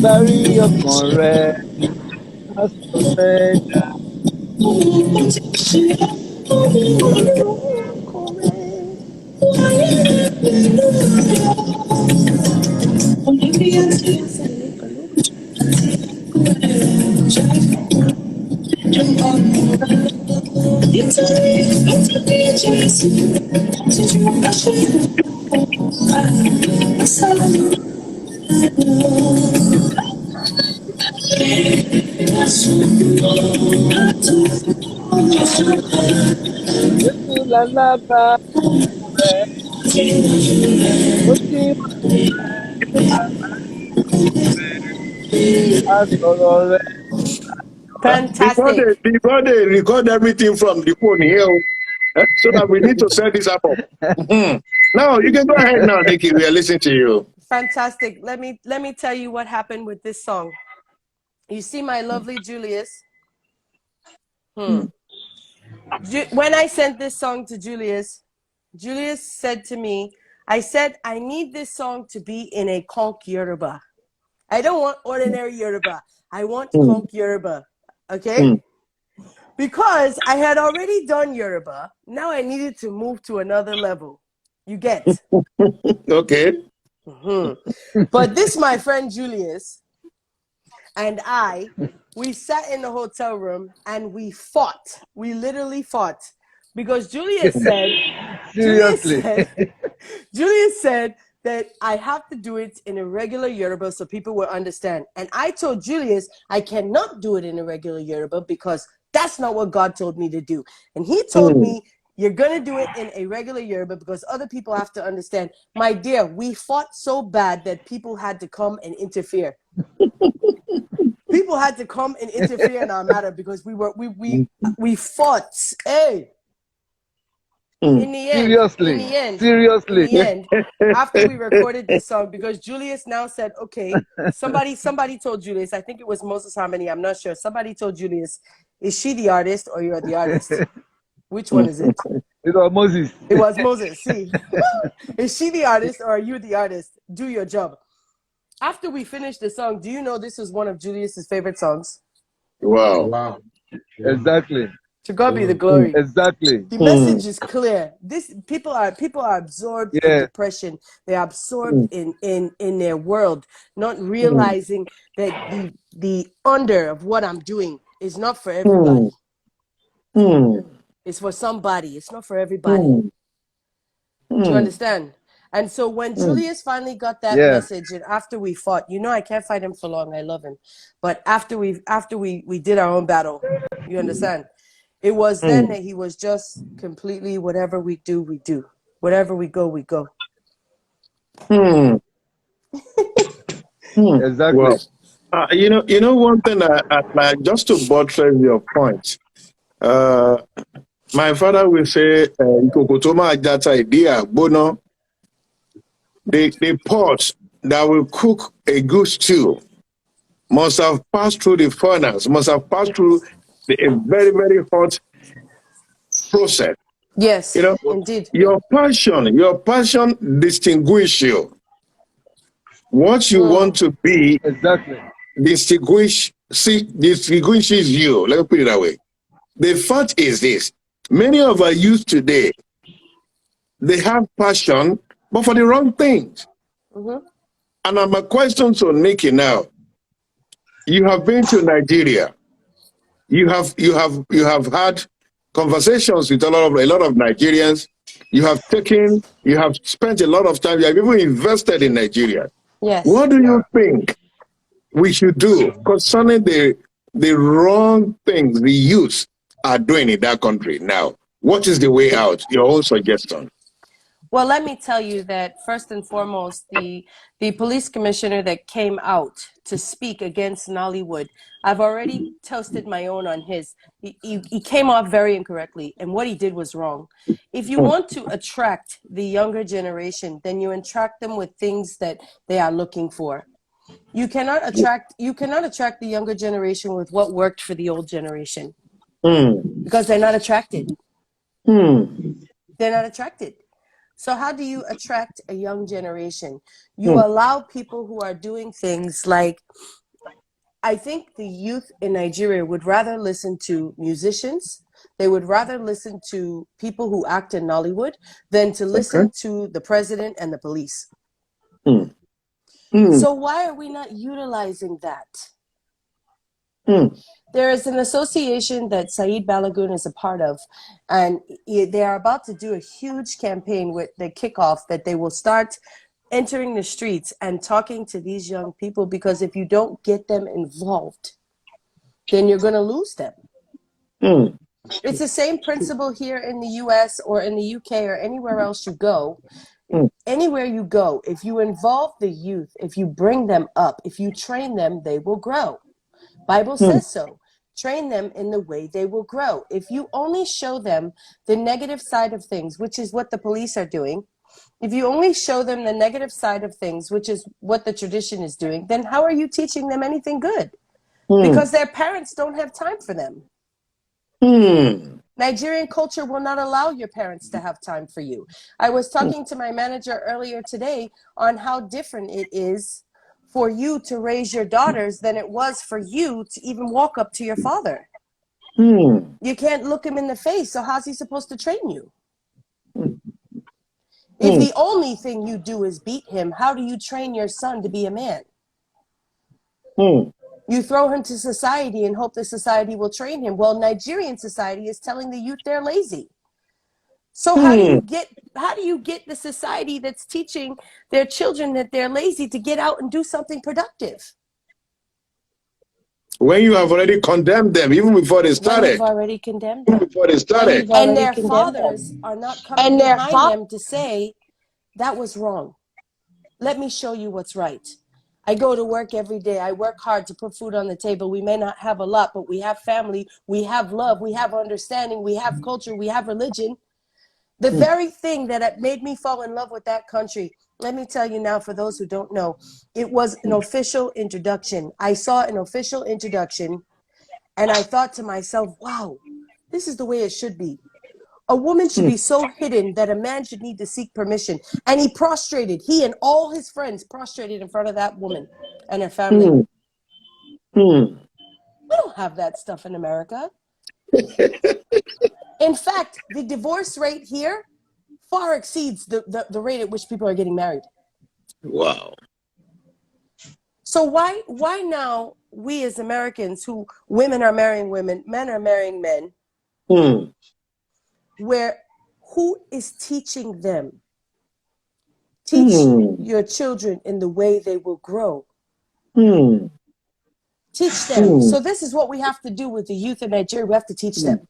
Bury ọkàn rẹ má sọ fẹ́ dà. Fantastic. Before they record everything from the phone here, so that we need to set this up. Now you can go ahead now, Nikki. We are listening to you. Fantastic. Let me tell you what happened with this song. You see my lovely Julius? When I sent this song to Julius, Julius said to me, I said, I need this song to be in a conk Yoruba. I don't want ordinary Yoruba. I want conk Yoruba. Okay? Because I had already done Yoruba. Now I needed to move to another level. You get? Okay. But this, my friend Julius and we sat in the hotel room and we fought. We literally fought. Because Julius said, Julius said that I have to do it in a regular Yoruba so people will understand. And I told Julius I cannot do it in a regular Yoruba because that's not what God told me to do. And he told me, you're going to do it in a regular Yoruba because other people have to understand. My dear, we fought so bad that people had to come and interfere. People had to come and interfere in our matter because we fought. Hey. In the end, after we recorded this song, because Julius now said, okay, somebody told Julius, I think it was Moses Harmony, I'm not sure. Somebody told Julius, is she the artist or you're the artist? Which one is it? It was Moses. It was Moses. See, is she the artist or are you the artist? Do your job. After we finished the song, do you know this was one of Julius's favorite songs? Wow. Exactly. To God be the glory. Exactly. The message is clear. This people are absorbed in depression. They're absorbed in their world, not realizing that the under of what I'm doing is not for everybody. It's for somebody. It's not for everybody. Do you understand? And so when Julius finally got that message, and after we fought, I can't fight him for long. I love him, but after we did our own battle, you understand? It was then that he was just completely whatever we do, we do. Wherever we go, we go. Exactly. Well, one thing, I just to buttress your point, my father will say, the pot that will cook a good stew must have passed through the furnace, must have passed through a very, very hot process. Yes, indeed. Your passion distinguishes you. What you want to be distinguishes you. Let me put it that way. The fact is this: many of our youth today, they have passion, but for the wrong things. And my question to Nikki now: you have been to Nigeria. You have had conversations with a lot of Nigerians. You have spent a lot of time. You have even invested in Nigeria. Yes. What do you think we should do concerning the wrong things the youth are doing in that country now? What is the way out? Your own suggestion. Well, let me tell you that first and foremost, the police commissioner that came out to speak against Nollywood, I've already toasted my own on his. He came off very incorrectly, and what he did was wrong. If you want to attract the younger generation, then you attract them with things that they are looking for. You cannot attract the younger generation with what worked for the old generation because they're not attracted. They're not attracted. So how do you attract a young generation? You allow people who are doing things like, I think the youth in Nigeria would rather listen to musicians They would rather listen to people who act in Nollywood than to listen to the president and the police. So why are we not utilizing that? There is an association that Saeed Balagoon is a part of, and they are about to do a huge campaign with the kickoff that they will start entering the streets and talking to these young people, because if you don't get them involved, then you're going to lose them. It's the same principle here in the US or in the UK or anywhere else you go. Anywhere you go, if you involve the youth, if you bring them up, if you train them, they will grow. Bible says so. Train them in the way they will grow. If you only show them the negative side of things, which is what the police are doing, if you only show them the negative side of things, which is what the tradition is doing, then how are you teaching them anything good? Because their parents don't have time for them. Nigerian culture will not allow your parents to have time for you. I was talking to my manager earlier today on how different it is for you to raise your daughters than it was for you to even walk up to your father. You can't look him in the face, so how's he supposed to train you? If the only thing you do is beat him, how do you train your son to be a man? You throw him to society and hope the society will train him. Well, Nigerian society is telling the youth they're lazy. So how do you get the society that's teaching their children that they're lazy to get out and do something productive? When you have already condemned them, even before they started. When you've already condemned them. Before they started. And their fathers are not coming behind them to say, that was wrong. Let me show you what's right. I go to work every day. I work hard to put food on the table. We may not have a lot, but we have family. We have love. We have understanding. We have culture. We have religion. The very thing that made me fall in love with that country, let me tell you now, for those who don't know, it was an official introduction. I saw an official introduction, and I thought to myself, wow, this is the way it should be. A woman should be so hidden that a man should need to seek permission. And he and all his friends prostrated in front of that woman and her family. We don't have that stuff in America. In fact, the divorce rate here far exceeds the rate at which people are getting married. Wow. So why now we as Americans, who women are marrying women, men are marrying men, who is teaching them? Teach your children in the way they will grow. Teach them. So this is what we have to do with the youth in Nigeria. We have to teach them.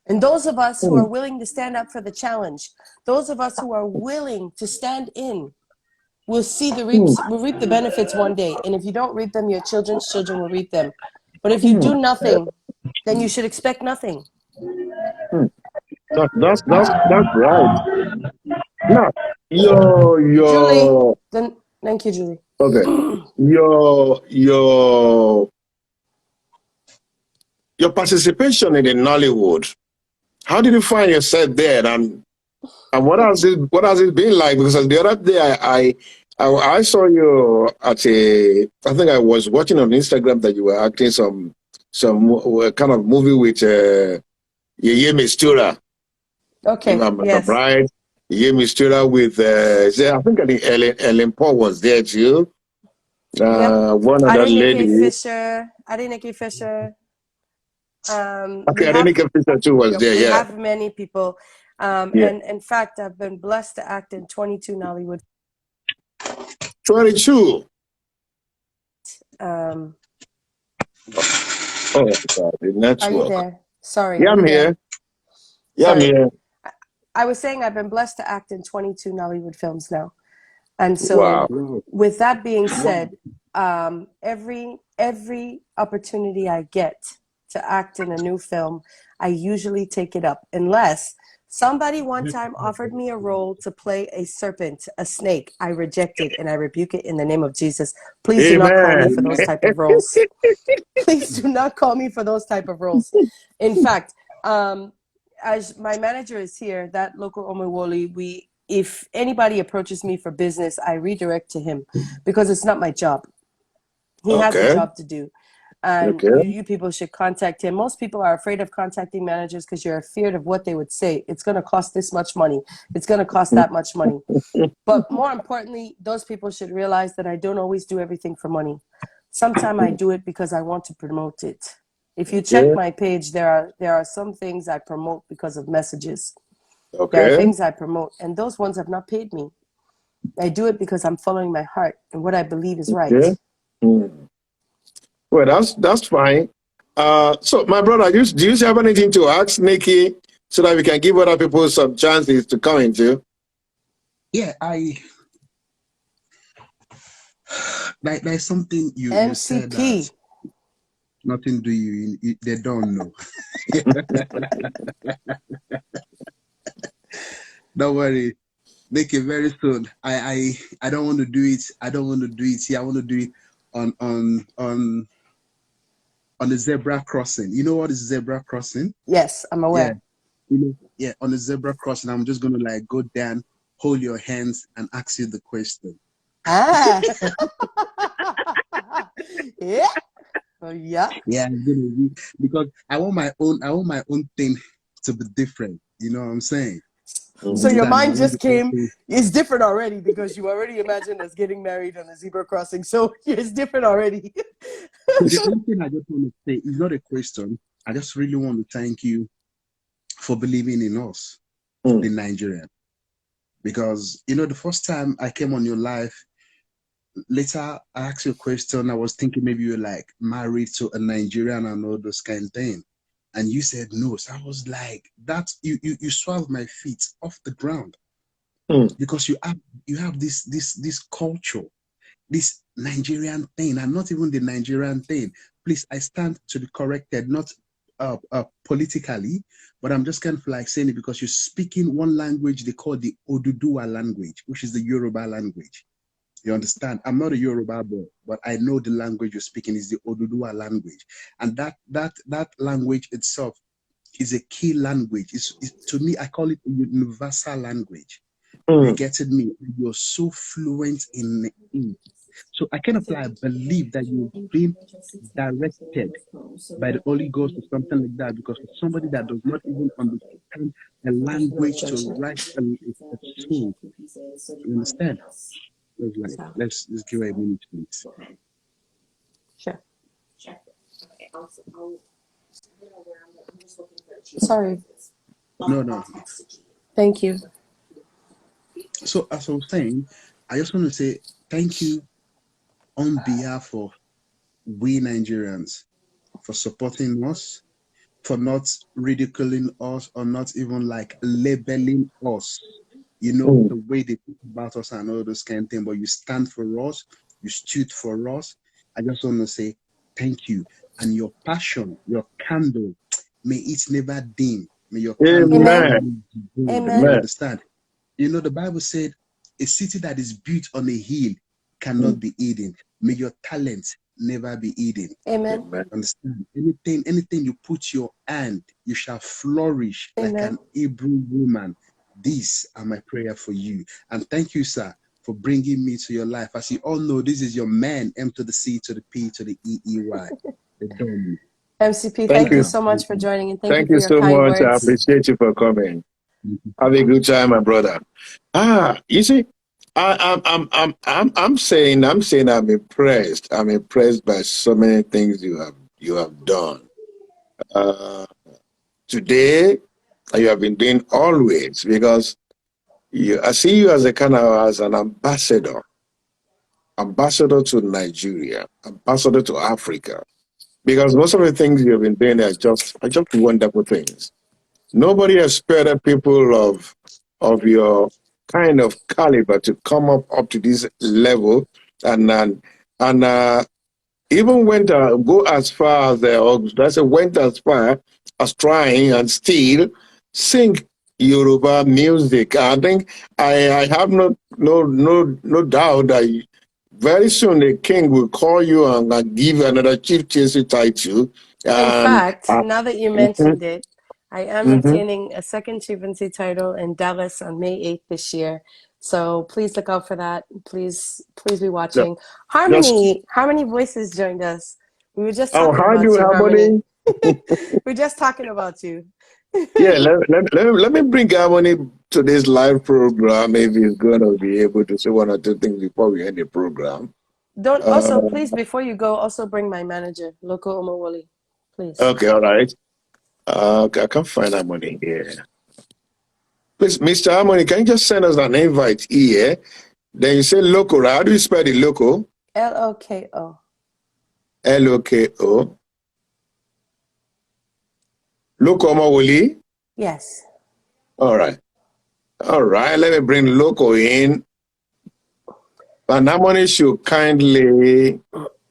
And those of us who are willing to stand up for the challenge, those of us who are willing to stand in, will reap the benefits one day. And if you don't reap them, your children's children will reap them. But if you do nothing, then you should expect nothing. That's right. Now, Julie, thank you, Julie. Okay. Your participation in the Nollywood, how did you find yourself there, and what has it been like? Because the other day I saw you at I think I was watching on Instagram that you were acting some kind of movie with Yeye Mistura. Okay. Yes. Right. Yeye Mistura with I think Ellen Paul was there too. One other lady. Nikky Fisher. Okay, Nikky Fisher too was there. We have many people. And in fact, I've been blessed to act in 22 Nollywood. 22. Oh, God, the network. Are you there? Sorry. Yeah, I'm here. Yeah, I'm here. I was saying I've been blessed to act in 22 Nollywood films now. And so with that being said, every opportunity I get to act in a new film, I usually take it up, unless somebody one time offered me a role to play a serpent, a snake. I reject it and I rebuke it in the name of Jesus. Please do not call me for those type of roles. Please do not call me for those type of roles. In fact, as my manager is here, that local Omewoli, if anybody approaches me for business, I redirect to him because it's not my job. He has a job to do. And Okay. you people should contact him. Most people are afraid of contacting managers because you're afraid of what they would say. It's going to cost this much money. It's going to cost that much money. But more importantly, those people should realize that I don't always do everything for money. Sometimes I do it because I want to promote it. If you check my page, there are some things I promote because of messages. There are Okay. things I promote, and those ones have not paid me. I do it because I'm following my heart and what I believe is right. Yeah. Well, that's fine. So my brother, do you have anything to ask Nikky so that we can give other people some chances to come into? Yeah, there's something you said that MCP. nothing do you they don't know. Don't worry, Nikky, very soon. I don't want to do it. I don't want to do it here. I want to do it on the zebra crossing. You know what is zebra crossing? Yes, I'm aware. Yeah, on the zebra crossing, I'm just gonna like go down, hold your hands, and ask you the question. Ah. Yeah. Oh, yeah. Yeah, I'm gonna be, because I want my own thing to be different. You know what I'm saying? So your Understand? I mind want just the came, person. it's different already because you already imagined us getting married on a zebra crossing. So it's different already. So the only thing I just want to say is not a question. I just really want to thank you for believing in us, the Nigerian. Because, the first time I came on your live, later I asked you a question. I was thinking maybe you're like married to a Nigerian and all those kind of thing. And you said no. So I was like, that you swerved my feet off the ground. Because you have this culture, this Nigerian thing, and not even the Nigerian thing. Please, I stand to be corrected, not politically, but I'm just kind of like saying it because you're speaking one language they call the Oduduwa language, which is the Yoruba language. You understand? I'm not a Yoruba boy, but I know the language you're speaking is the Oduduwa language, and that language itself is a key language. To me, I call it a universal language. You getting me? You're so fluent in it. So I kind of like believe that you've been directed by the Holy Ghost or something like that, because for somebody that does not even understand a language to write a soul, you understand? Let's give her a minute, please. Sure. Sorry. No. Thank you. So as I was saying, I just want to say thank you on behalf of we Nigerians for supporting us, for not ridiculing us or not even like labeling us, the way they think about us and all those kind of things. But you stand for us, you stood for us. I just want to say thank you. And your passion, your candle, may it never dim. May your candle Amen. Amen. You understand? The Bible said a city that is built on a hill cannot be hidden. May your talent never be hidden. Amen. Understand? Anything you put your hand, you shall flourish like an Hebrew woman. These are my prayer for you. And thank you, sir, for bringing me to your life. As you all know, this is your man, M to the C to the P to the E-E-Y. The. MCP, thank you so much for joining, and thank you for your so kind much. I words. appreciate you for coming. Have a good time, my brother. You see, I'm saying I'm impressed. I'm impressed by so many things you have done. Today, you have been doing always, because I see you as as an ambassador to Nigeria, ambassador to Africa, because most of the things you have been doing are just wonderful things. Nobody expected people of your kind of caliber to come up to this level, and even went go as far as went as far as trying and still sing Yoruba music. I think I have no doubt that very soon the king will call you and give you another chief chancellor title. In And fact, now that you mentioned it, I am obtaining a second chieftaincy title in Dallas on May 8th this year. So please look out for that. Please be watching. Harmony Voices joined us. We were just Oh, talking how do about you you, Harmony? Harmony. We're just talking about you. Yeah, let me bring Harmony to this live program if he's going to be able to say one or two things before we end the program. Don't also, please, before you go, also bring my manager, Loco Omowoli, please. Okay, all right. Okay, I can't find Harmony here. Please, Mr. Harmony, can you just send us an invite here? Then you say loco, right? How do you spell the loco? Loko. Loko. Loco Omowoli? Yes. All right. All right. Let me bring Loco in. And Harmony should kindly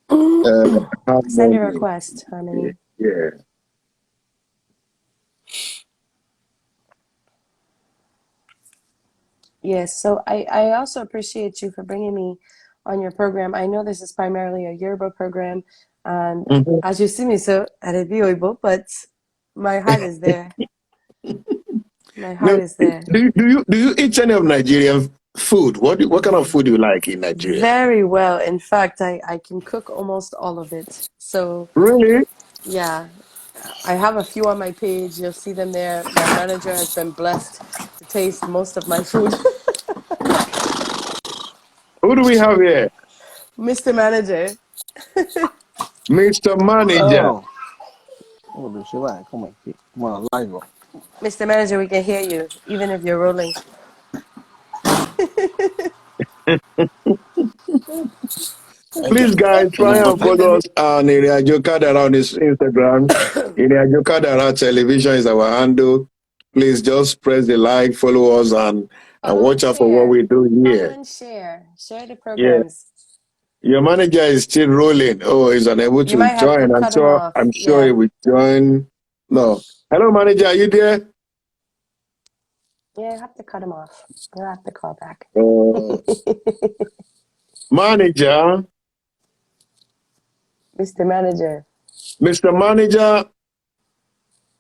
Send a Harmony. request, Harmony. Yeah. Yes, so I also appreciate you for bringing me on your program. I know this is primarily a Yoruba program, and as you see me, so at a Oibo, but my heart is there. My heart No, is there. do you eat any of Nigerian food? What kind of food do you like in Nigeria? Very well. In fact, I can cook almost all of it. So Really? yeah, I have a few on my page. You'll see them there. My manager has been blessed to taste most of my food. Who do we have here? Mr. Manager. Mr. Manager. Oh, come on, live. Mr. Manager, we can hear you, even if you're rolling. Please, guys, try and follow us on Iriajo Kadara on his Instagram. Iriajo Kadara Television is our handle. Please just press the like, follow us, and watch out for what we do here. Follow and share. Share the Yeah. programs. Your manager is still rolling. Oh, he's unable You to might have join. to cut him off. I'm sure he will join. No. Hello, manager. Are you there? Yeah, I have to cut him off. I'll have to call back. Manager. Mr. Manager. Mr. Manager.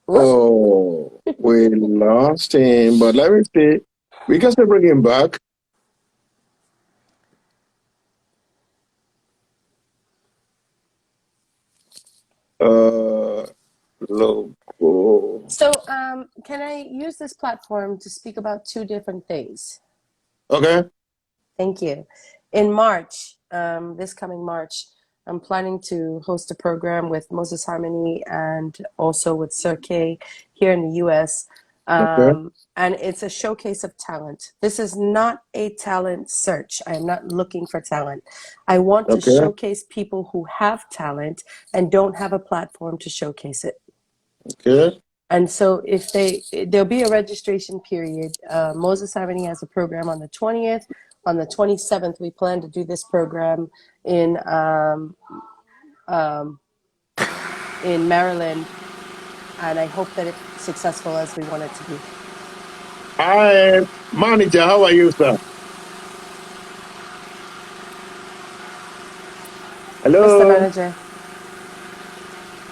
Oh, we lost him. But let me see. We can still bring him back. Loco. So, can I use this platform to speak about two different things? Okay. Thank you. In March, this coming March, I'm planning to host a program with Moses Harmony and also with Sir K here in the US. And it's a showcase of talent. This is not a talent search. I am not looking for talent. I want to showcase people who have talent and don't have a platform to showcase it. Okay. And so there'll be a registration period. Moses Harmony has a program on the 20th. On the 27th, we plan to do this program in Maryland. And I hope that it's successful as we want it to be. Hi, manager. How are you, sir? Hello. Mr. Manager.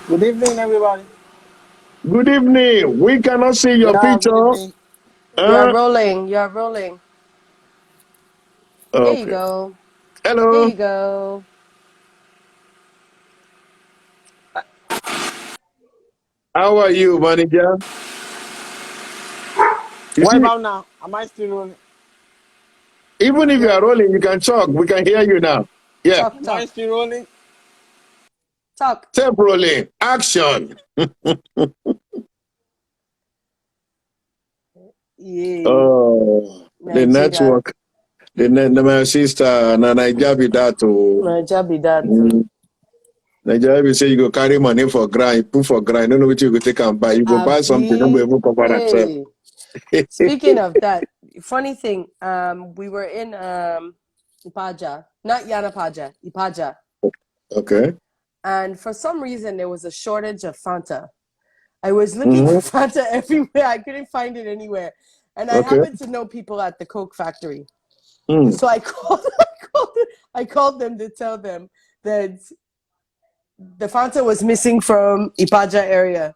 Good evening, everybody. Good evening. We cannot see your picture. You're rolling. You're rolling. Okay. There you go. Hello. There you go. How are you, manager? What about now? Am I still rolling? Even if you are rolling, you can talk. We can hear you now. Yeah. Talk. Am I still rolling? Talk. Tape rolling. Action. Yeah. Oh, the network. My sister, Naija be that too. Naija be that too. Naija be say you go carry money for grind, put for grind. Don't know what you go take and buy. You go buy something, don't go even cover that. Speaking of that, funny thing, we were in Ipaja, not Yanapaja, Ipaja. Okay. And for some reason, there was a shortage of Fanta. I was looking for Fanta everywhere. I couldn't find it anywhere. And I happened to know people at the Coke factory. So I called them to tell them that the Fanta was missing from Ipaja area.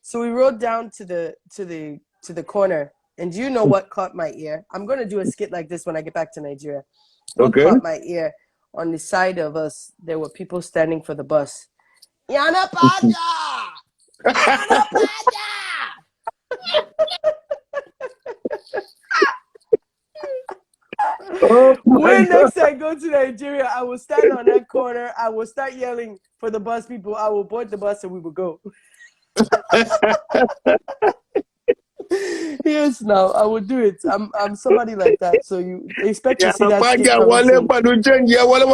So we rode down to the corner. And do you know what caught my ear? I'm going to do a skit like this when I get back to Nigeria. What caught my ear? On the side of us, there were people standing for the bus. Yana Paja! Yana Paja! Oh my When God. next I go to Nigeria, I will stand on that corner. I will start yelling for the bus people. I will board the bus and we will go. Yes, now I will do it. I'm somebody like that. So you expect to see Yana that skit Paja coming wale soon. padu change ya wale.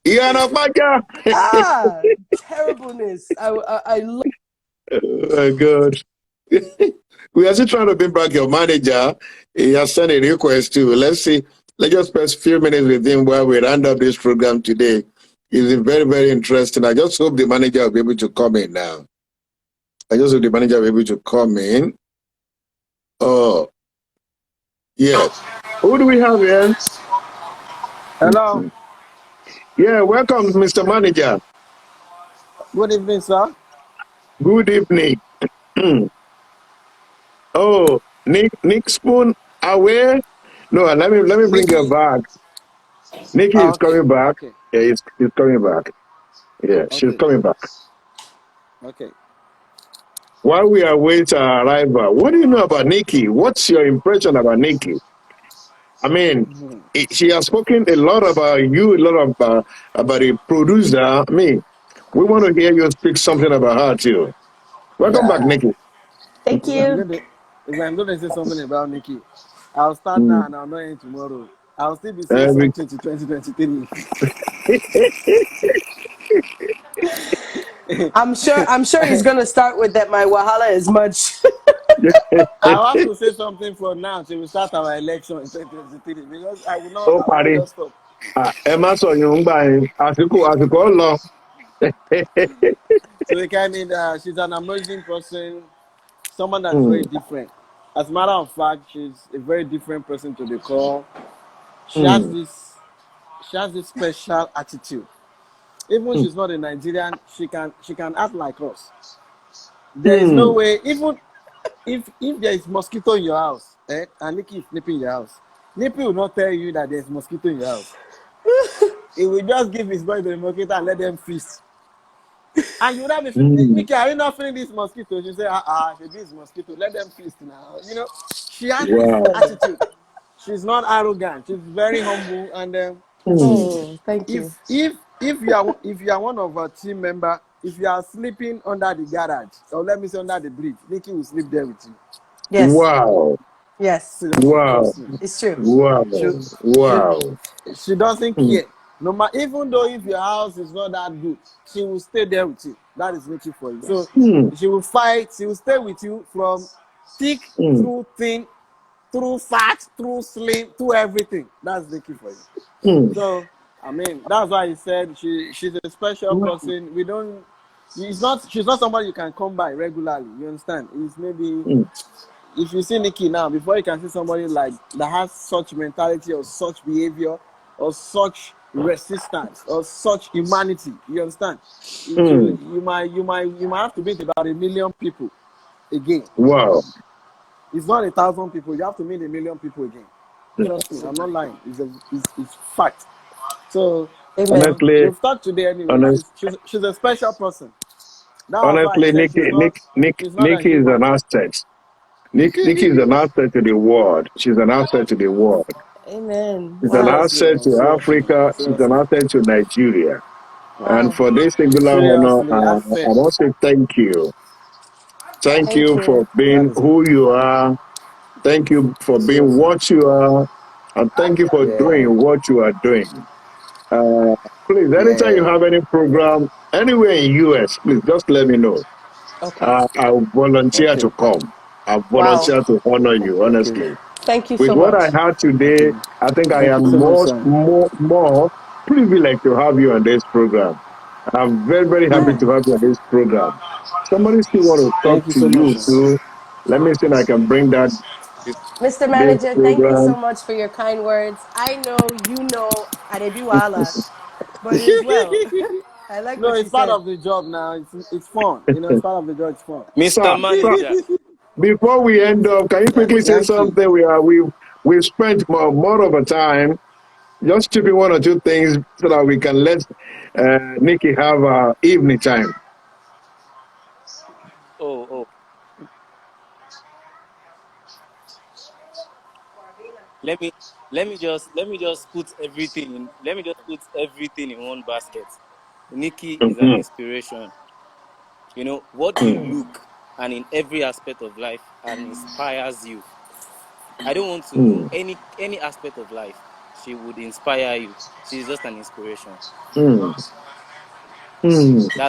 Yana Paja. Ah, terribleness. I love. Oh my God. We are still trying to bring back your manager. He has sent a request too. Let's see. Let's just spend a few minutes with him while we round up this program today. It's very, very interesting. I just hope the manager will be able to come in now. I just hope the manager will be able to come in. Oh, yes. Who do we have here? Hello. Yeah, welcome, Mr. Manager. Good evening, sir. Good evening. Oh, Nick Spoon away? No, let me bring her Nikki. back. Nikki Ah, is okay. coming back. Okay. Yeah, he's coming back. Yeah, she's Okay. coming back. Okay. While we await her arrival, what do you know about Nikki? What's your impression about Nikki? I mean, she has spoken a lot about you, a lot about a producer. I mean, we want to hear you speak something about her too. Welcome back, Yeah. Nikki. Thank If I'm you. going to, if I'm going to say something about Nikki, I'll start now Mm. and I'll not end tomorrow. I'll still be saying Be- something to 2023. I'm sure he's gonna start with that. My wahala is much. I'll have to say something for now till we start our election in 2023 because Ó I will not parí. just stop. Ẹ má sọ yòó ń gbà yín. Àsìkò ń lọ. So we kind of, she's an amazing person, someone that's very Mm, different. As a matter of fact, she's a very different person to the core. She has mm, this, she has this special attitude. Even mm, she's not a Nigerian, she can act like us. There is no mm, way, even if there is mosquito in your house, and Nikki is sleeping in your house, Nippy will not tell you that there's mosquito in your house. He will just give his boy the mosquito and let them feast. And you would have mm. Nikki, are you not feeling this mosquito? She say, this mosquito, let them feast now. She has this Wow. attitude. She's not arrogant. She's very humble. And Mm, Oh, thank you. if you are one of our team member, if you are sleeping under the garage, or let me say under the bridge, Nikki will sleep there with you. Yes, wow. yes, Seriously, Wow. trust me. it's true. Wow. She she Wow. she doesn't Mm, care. No matter, even though if your house is not that good, she will stay there with you. That is Nikki for you. So mm, she will fight. She will stay with you from thick mm, through thin, through fat, through slim, through everything. That's Nikki for you. mm. So I mean, that's why he said she's a special person. We don't. She's not somebody you can come by regularly. You understand? It's maybe Mm, if you see Nikki now, before you can see somebody like that has such mentality or such behavior or such resistance or such humanity, you understand? mm. You might have to meet about 1,000,000 people again. Wow. It's not 1,000 people. You have to meet 1,000,000 people again. Trust me, I'm not lying. It's fact. So Amen. Honestly, we've talked today anyway. honest, She's a special person. That was why I honestly, said she's not a Nikki is an human. asset. Nikki is an asset to the world. She's an asset to the world. Amen. She's an Wow. Seriously, asset no, to seriously, Africa. She's an seriously, asset to Nigeria. And Wow. for this singular honor, seriously. I said I want to say thank you. Thank Thank you for you. that being is who you are. Thank you for being seriously. what you are. And thank you for Yeah, doing what you are doing. Uh, please, anytime you yeah. have any program anywhere in US, please just let me know. Okay. I'll volunteer Okay, to come. I'll Wow. volunteer to honor you, okay, honestly. Thank you With so what I much. had today, okay. I think I Thank you am so much, sir. more privileged to have you on this program. I'm very, very happy to Man, have you on this program. Somebody still want to talk thank you to so much, you sir. too. Let me see if I can bring that Mr. this Manager, thank you so program. much for your kind words. I know you know I did do wala, but it's well. I like No, what you it's part said. of the job now. It's fun. It's part of the job. It's fun. Sir, Mr. sir, Manager. before we end up, can you quickly say Yankee. something? We spent more of a time. Just chip in one or two things so that we can let Nikki have evening time. Oh. Let me let me just put everything in. Let me just put everything in one basket. Nikki is an inspiration. You know what you look, and in every aspect of life, and inspires you. I don't want to know any aspect of life. She would inspire you. She's just an inspiration. That's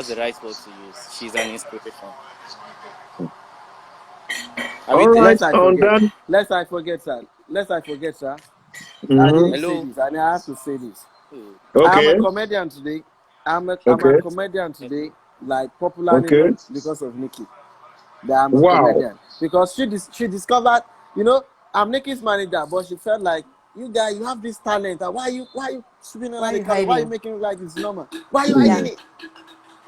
the right word to use. She's an inspiration. All right, Lest I on forget. that. Lest I forget, sir. Lest I forget, sir. I didn't say Hello. this, and I have to say this. I'm Okay. a comedian today. I'm a comedian today, like popularly Okay. known because of Nikki. That I'm a Wow. comedian because she discovered, you know, I'm Nikki's manager, but she felt like, you guys, you have this talent, and why you sweeping Why are under the you color? Why are you hiding? making it like it's normal? Why are you hiding it?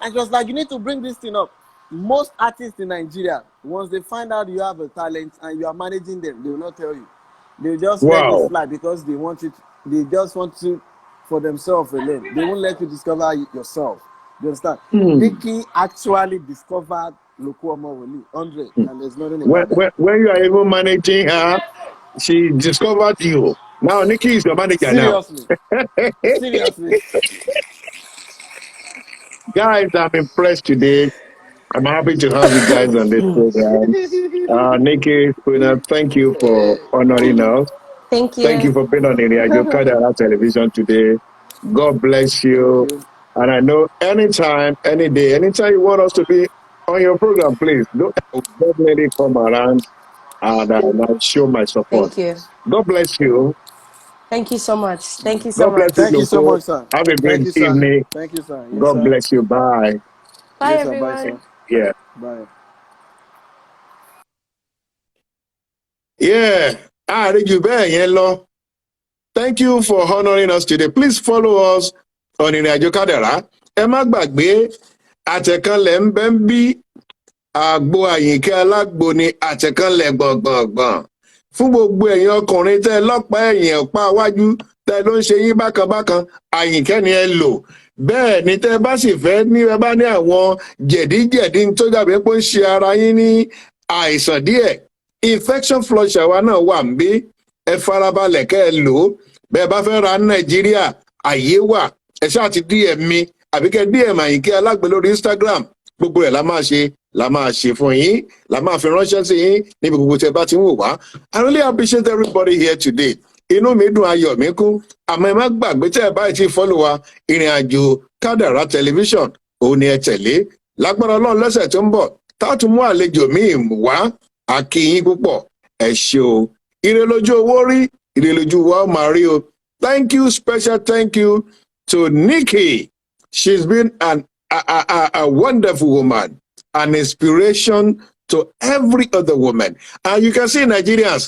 And she was like, you need to bring this thing up. Most artists in Nigeria, once they find out you have a talent and you are managing them, they will not tell you. They just let it slide because they want it. They just want to for themselves alone. They won't let you discover yourself. You understand? Nikki actually discovered Lokuomo Woli 100, and there's nothing about that. When you are even managing her, she discovered you. Now Nikki is your manager now. Seriously. Guys, I'm impressed today. I'm happy to have you guys on this program. Nikky Spooner, thank you for honoring us. Thank Thank you you. for being on the Radio Kadara television today. God bless you. Thank you. And I know anytime, any day, anytime you want us to be on your program, please don't definitely come around and I'll show my support. Thank you. God bless you. Thank you so much. Thank you so God bless you, much. Thank you so Loko. much, sir. Have a Thank great you, sir. evening. Thank you, sir. Yes, God sir. bless you. Bye. Bye, Yes, sir. Bye, everyone. sir. Yeah. Bye. Yeah. Hello. Thank you for honoring us today. Please follow us on Ìrìnàjò Kádàrá. Ẹ má gbàgbé àtẹ̀kànlẹ̀ ń bẹ ń bí àgbo Àyìnkẹ́ alágbo ni àtẹ̀kànlẹ̀ gbọ̀ngbọ̀ngbọ̀n. Fún gbogbo ẹ̀yin ọkùnrin tẹ́ lọ́pàá ẹ̀yìn ọ̀pá iwájú tẹ́ ló ń ṣe yín bákanbákan Àyìnkẹ́ ni ẹ lò. Bẹ́ẹ̀ ni tẹ́ bá sì fẹ́ ní ẹ bá ní àwọn jẹ̀díjẹ̀dí tó dàbí pé ń ṣe ara yín ní àìsàn díẹ̀. Infection flusher wa náà wà ń bí. Ẹ farabalẹ̀ kẹ́ ẹ lò ó bẹ́ẹ̀ bá fẹ́ ra Nàìjíríà àyè wà ẹ ṣáà ti DM mi àbí kẹ́ DM Àyìnkẹ́ alágbe lórí Instagram gbogbo ẹ̀ la máa ṣe fún yín la máa fi ránṣẹ́ sí yín níbi gbogbo tẹ́ bá ti ń wò wá. I really appreciate everybody here today. Inú mi dùn ayọ̀ mi kún àmọ́ ẹ má gbàgbé tẹ́ ẹ báyìí ti follow wa Ìrìnàjò Kádàrá television òun ni ẹ tẹ̀lé lágbára Ọlọ́run lọ́sẹ̀ tó ń bọ̀ tá a tún mú àlejò míì wá a kí yín púpọ̀ ẹ ṣé o. Ire lójú owó rí ire lójú wa máa rí o. Thank you, special thank you to Nikki. She's been a wonderful woman, an inspiration to every other woman. And you can see Nigerians,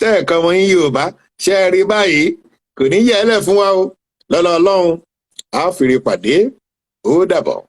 tẹ́ ẹ̀ kan wọ́n yín Yorùbá ṣe é rí báyìí kò ní yẹ ẹ́ lẹ̀ fún wa o lọ́lọ́ Ọlọ́run á fìrí pàdé ó dàbọ̀.